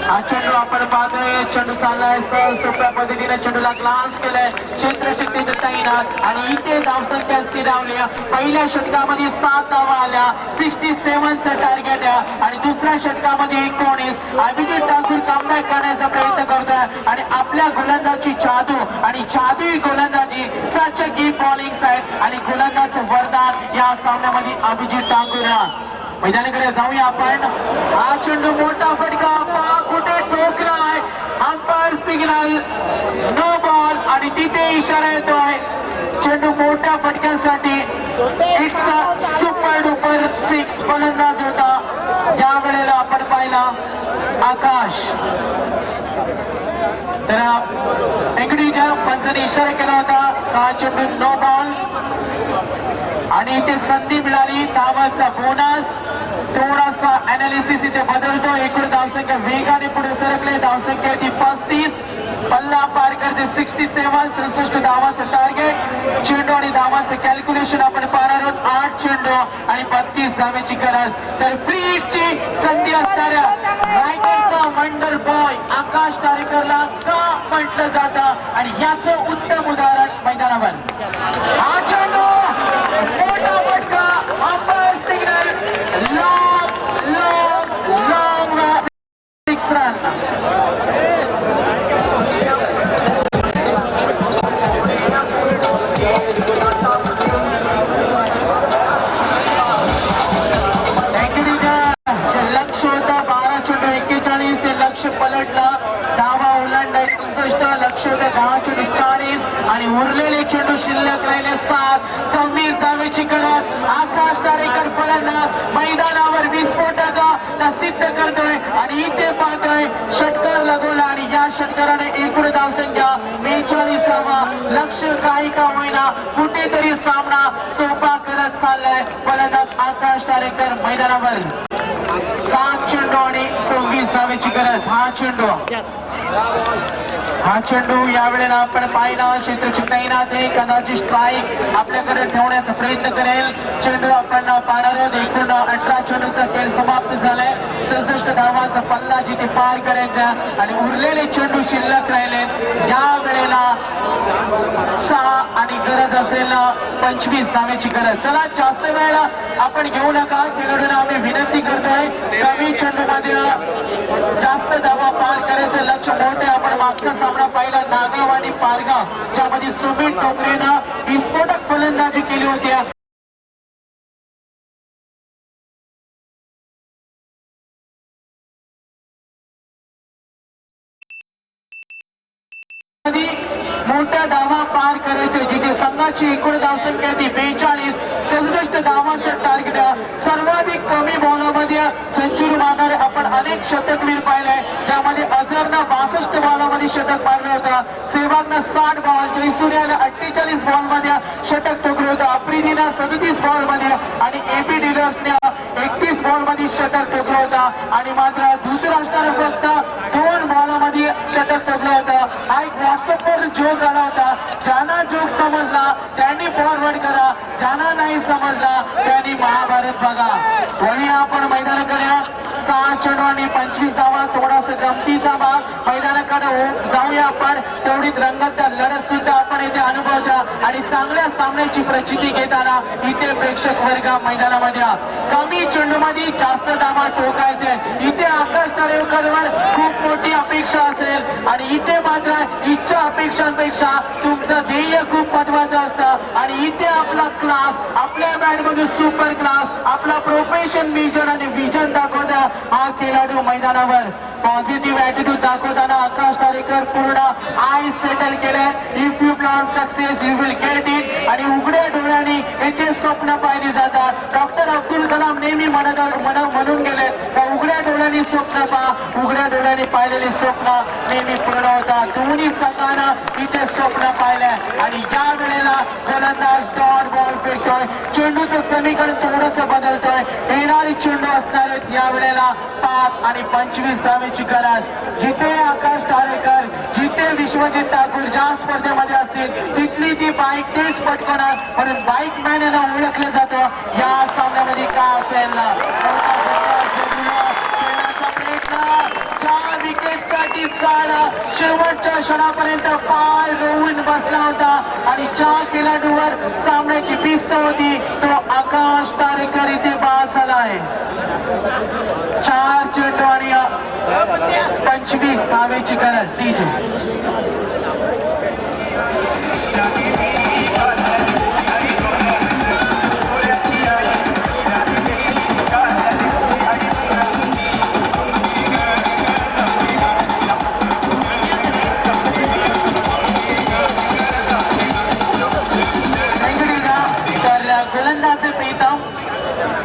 हा चेंडू आपण पाहतोय. चेंडू चाललाय सोप्या पद्धतीने. चेंडूला ग्लान्स केलाय. क्षेत्ररक्षक तिथे तैनात आणि इथे धावसंख्या स्थिरावली. पहिल्या षटकामध्ये 7 धावा आल्या. 67चं टार्गेट आहे आणि दुसऱ्या षटकामध्ये 19. अभिजित ठाकूर कमबॅक करण्याचा प्रयत्न करतोय आणि आपल्या गोलंदाजी जादू आणि जादुई गोलंदाजी सच कीप बॉलिंग साईड आणि गोलंदाज वरदान या सामन्यामध्ये अभिजित ठाकूर. मैदानाकडे जाऊया आपण. हा चेंडू मोठा फटका कुठे ठोकलाय. अंपायर सिग्नल नो बॉल आणि तिथे इशारा येतोय चेंडू मोठ्या फटक्यांसाठी. इट्स सुपर डुपर 6 फलंदाज होता या वेळेला आपण पाहिला आकाश. तर एकडीच्या पंचाने इशारा केला होता हा चेंडू नो बॉल आणि इथे संधी मिळाली. धावांचा बोनस. थोडासा अनालिसिस इथे बदलतो. एकूण धावसंख्या वेगाने पुढे सरकले. धावसंख्या ती 35. पल्ला पार करते 67. 67 धावांचं टार्गेट. चेंडू आणि धावांचं कॅल्क्युलेशन आपण पाहणार आहोत. 8 चेंडू आणि 32 धावेची गरज. तर फ्री हिटची संधी असणाऱ्या रायगडचा वंडर बॉय आकाश तारेकरला का म्हटलं जातं आणि याचं उत्तम उदाहरण मैदानावर. हा चेंडू मोठा फटका. Umpire signal long long long 6 run. लक्ष होता 12 चेंडू 41 ते लक्ष पलटला. धावा ओलांडाय 67. लक्ष होते 10 चेंडू 40 आणि उरलेले चेंडू शिल्लक राहिले 7. 26 धावेची गरज. आकाश तारेकर फलंदाज मैदानावर विस्फोटाचा सिद्ध करतोय आणि इथे पाहतोय षटकार लगवला आणि या षटकाराने एकूण धावसंख्या 42 धावा. लक्ष काही का होईना कुठेतरी सामना सोपा करत चाललाय फलंदाज आकाश तारेकर मैदानावर. 7 चेंडू आणि 26 धावेची गरज. हा चेंडू यावेळेला आपण पाहिला. क्षेत्ररक्षक तैनात आहे. कदाचित स्ट्राईक आपल्याकडे ठेवण्याचा प्रयत्न करेल. चेंडू आपण पाहणार आहोत. एकूण 18 चेंडूचा खेळ समाप्त झालाय. 67 धावांचा पल्ला जिथे पार करायचा आणि उरलेले चेंडू शिल्लक राहिलेत. या वेळेला 6 आणि गरज असेल 25 धावेची गरज. चला जास्त वेळेला आपण घेऊ नका. खेळाडूंना आम्ही विनंती करतोय कमी चेंडू मध्ये जास्त धावा पार करायचं लक्ष मोठे आपण मागचा सामना पाहिला नागाव आणि पारगाव, ज्यामध्ये सुमित टोपरेनं विस्फोटक फलंदाजी केली होती. मोठ्या धावा पार करायचे, जिथे संघाची एकूण धावसंख्या ती 42, 67 धावांचं टार्गेट. सर्वाधिक कमी बॉलामध्ये सेंचुरी मारणारे आपण अनेक शतकवीर पाहिले, ज्यामध्ये अझरनं 62 बॉलामध्ये शतक मारलं होतं, सेवागनं 60 बॉल, जयसूर्यानं 48 बॉलमध्ये शतक ठोकलं होतं, आफ्रिदीनं 37 बॉलमध्ये आणि एबी डिलर्सने 31 बॉलमध्ये शतक ठोकलं होतं आणि मात्र धृतराष्ट्रानं फक्त 2 बॉलामध्ये शतक ठोकलं होतं. हा एक व्हॉट्सअपवर जोक आला होता, ज्यांना जोक समजला त्यांनी फॉरवर्ड करा, ज्यांना नाही समजला त्यांनी महाभारत बघा. वळी आपण मैदानाकडे 6 चेंडू आणि 25 धावा, थोडासा गमतीचा भाग. मैदानाकडे जाऊया आपण, तेवढीच रंगत लढत सुद्धा आपण इथे अनुभवता आणि चांगल्या सामन्याची प्रचिती घेताना इथे प्रेक्षक वर्ग मैदानामध्ये. कमी चेंडूमध्ये जास्त धावा ठोकायचे, इथे आकाश तारेकरवर खूप मोठी अपेक्षा असेल आणि इथे मात्र इच्छा अपेक्षांपेक्षा तुमचं ध्येय खूप महत्वाचं असतं आणि इथे आपला क्लास, आपल्या बॅटमध्ये सुपर क्लास, आपला प्रोफेशन विजन आणि विजन दाखवता हा खेळाडू मैदानावर. पॉझिटिव्ह ऍटिट्यूड दाखवताना आकाश तारेकर पूर्ण आय सेटल केले. If you plan success you will get it. आणि उघड्या डोळ्यांनी येथे स्वप्न पाहिली जातात. डॉक्टर अब्दुल कलाम नेहमी म्हणून गेले का उघड्या डोळ्यांनी स्वप्न पहा, उघड्या डोळ्यांनी पाहिलेले स्वप्न नेहमी पूर्ण होतात. दोन्ही संघानं इथे स्वप्न पाहिलंय आणि या वेळेला गोलंदाज डॉट बॉल फेकतोय. चेंडूचं समीकरण थोडंसं बदलतोय. येणारी चेंडू असणार आहेत या वेळेला 5 आणि 25 धावेची गरज. जिथे आकाश तारेकर, जिथे विश्वजित ठाकूर ज्या स्पर्धेमध्ये असतील तिथली ती बाईक तेच पटकवणार, म्हणून बाईक मॅन यांना ओळखलं जातं. या सामन्यामध्ये का असेल ना विकेटसाठी चाल शेवटच्या क्षणापर्यंत पाय रोवून बसला होता आणि ज्या खेळाडूवर सामन्याची भिस्त होती तो आकाश तारेकर इथे बाद झाला आहे. 4 चेंडू आणि 25 धावेची गरज. डीजे गोलंदाज प्रीतम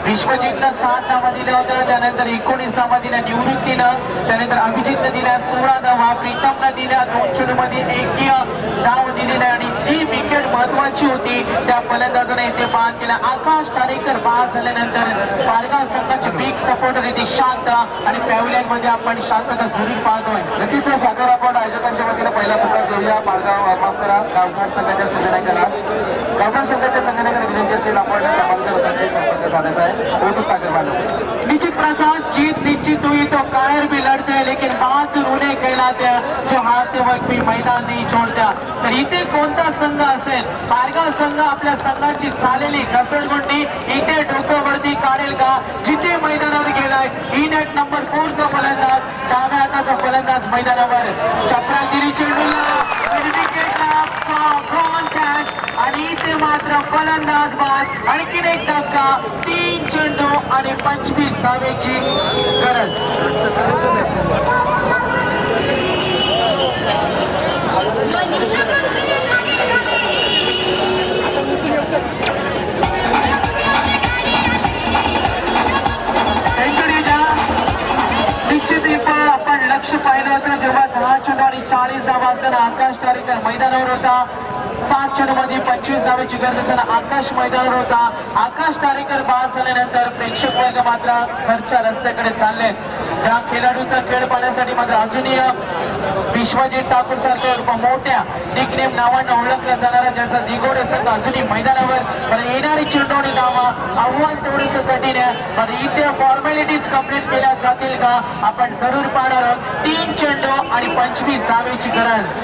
विश्वजितनं 7 धावा दिल्या होत्या, त्यानंतर 19 धावा दिल्या निवृत्तीनं, त्यानंतर अभिजितनं दिल्या 16 धावा, प्रीतमनं दिल्या 2 चेंडूमध्ये एकही धाव दिली नाही आणि जी विकेट महत्वाची होती त्या फलंदाजाने इथे बाद केला. आकाश तारेकर बाद झाल्यानंतर पारगाव संघाचे बिग सपोर्टर इथे शांत आणि पॅव्हलियन मध्ये आपण शांतता जरूर पाहतोय. नक्कीच सागर आपण आयोजकांच्या वतीनं पहिला पुकार देऊया. पारगाव माफ करा गावठाण संघाच्या संघटनाला, गावठाण संघाच्या संघटनाकडे विनंती असेल आपण समाजसेवकांशी संपर्क साधायचा आहे. सागर बांधव निश्चित प्रसाद जीत निश्चित हुई तो कायर भी लड़ते हैं लेकिन बहादुर उन्हें कहलाते हैं जो हारते वक्त भी मैदान नहीं छोड़ता. तर इथे कोणता संघ असेल, पारगाव संघ आपल्या संघाची झालेली घसरगुंडी इथे डोक्यावरती काढेल का? जिथे मैदानावर गेलाय ही नेट नंबर 4 चा फलंदाज, डाव्या हाताचा फलंदाज मैदानावर. चपरागिरी चेंडूला आणि इथे मात्र फलंदाज बाद. आणखीन एक धक्का, 3 चेंडू आणि 25 धावेची गरज. निश्चित आपण लक्ष पाहिलं होतं जेव्हा 10 चेंडू आणि 40 धावा असताना आकाश तारेकर मैदानावर होता. 7 चेंडू मध्ये 25 धावेची गरज असताना आकाश मैदानावर होता. आकाश तारेकर बाद झाल्यानंतर प्रेक्षक वर्ग मात्र घरच्या रस्त्याकडे चालले. ज्या खेळाडूचा खेळ पाहण्यासाठी मात्र अजूनही विश्वजित ठाकूर सारख्या मोठ्या निकनेम नावानं ओळखल्या जाणारा ज्याचा दिगोडे संघ अजूनही मैदानावर, येणारी चेंडू आणि धावा आव्हान थोडंसं कठीण आहे. पण इथे फॉर्मॅलिटीज कंप्लीट केल्या जातील का आपण जरूर पाहणार आहोत. 3 चेंडू आणि 25 धावेची गरज.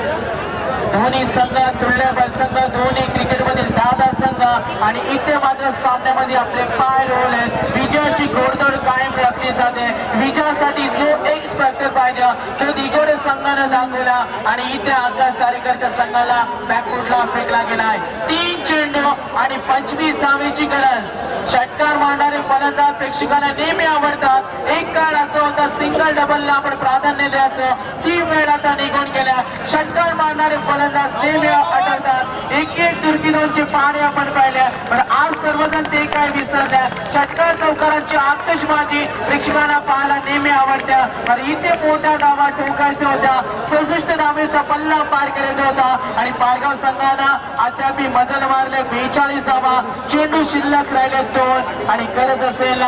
दोन्ही संघ तुल्यबल संघ, दोन्ही क्रिकेटमधील दादा संघ आणि इथे मात्र सामन्यामध्ये आपले पाय रोवले. विजयाची घोडदौड कायम राखली जाते. विजयासाठी जो एक्स फॅक्टर पाहिजे तो दिगोडे संघानं दाखवला आणि इथे आकाश तारेकरच्या संघाला बॅकफुटला फेकला गेलाय. 3 चेंडू आणि 25 धावेची गरज. षटकार मारणारे फलंदाज प्रेक्षकांना नेहमी आवडतात. एक काळ असं होता सिंगल डबलला आपण प्राधान्य द्यायचं, ती वेळ आता निघून गेल्या. षटकार मारणारे फलंदाज नेहमी आढळतात. एक दुर्गीदोनचे पाहणे आपण पाहिले, पण आज सर्वजण ते काय विसरल्या. षटकार चौकारांची आतषबाजी प्रेक्षकांना पाहायला नेहमी आवडत्या. पण इथे मोठ्या धावा ठोकायच्या होत्या. 66 धावेचा पल्ला पार करायचा होता आणि पारगाव संघानं अद्याप मजल मारले 42 धावा. चेंडू शिल्लक राहिले 2 आणि गरज असेल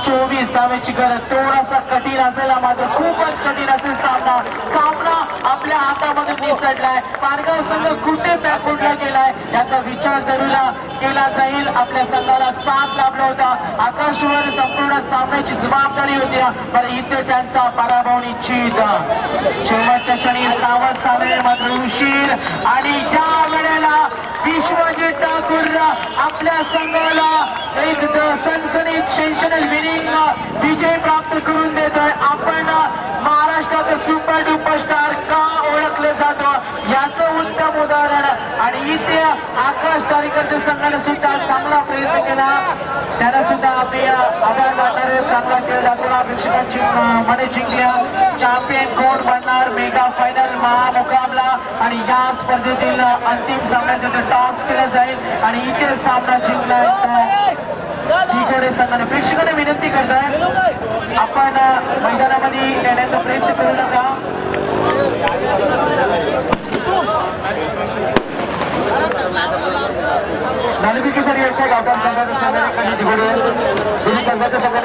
24 धावेची गरज. थोडासा कठीण असेल, मात्र खूपच कठीण असेल सामना. आपल्या हातामधून निसटलाय. पारगाव संघ कुठे बॅकफुटला गेलाय याचा विचार जरूर केला जाईल. आपल्या संघाला 7 लाभला होता. आकाशवर संपूर्ण सामन्याची जबाबदारी होती, पण इथे त्यांचा पराभव निश्चित. शेवटच्या क्षणी सावध चालू मात्र उशीर आणि या वेळेला विश्वजित ठाकूर आपल्या संघाला एक सनसनीत सेन्सेशनल विनिंग विजय प्राप्त करून देतोय. आपण महाराष्ट्राचं सुपर डुपर स्टार का ओळखलं जातं याचं उत्तम उदाहरण. आणि इथे आकाश तारेकरच्या संघाने सुद्धा चांगला प्रयत्न केला. त्याला सुद्धा आम्ही आभार मानणारे. चांगला खेळ दाखवला, प्रेक्षकांची मने जिंकल्या. चॅम्पियन कोण बनणार, मेगा फायनल महामुकाबला आणि या स्पर्धेतील अंतिम सामन्याचं टॉस केलं जाईल आणि इथे सामना जिंकलाय दिगोडे संघाने. प्रेक्षकांना विनंती करताय आपण मैदानामध्ये येण्याचा प्रयत्न करू नका. नाणेफेकीसाठी यायच्या गावठाण संघाच्या संघाने दिगोडे दोन्ही संघाच्या संघाने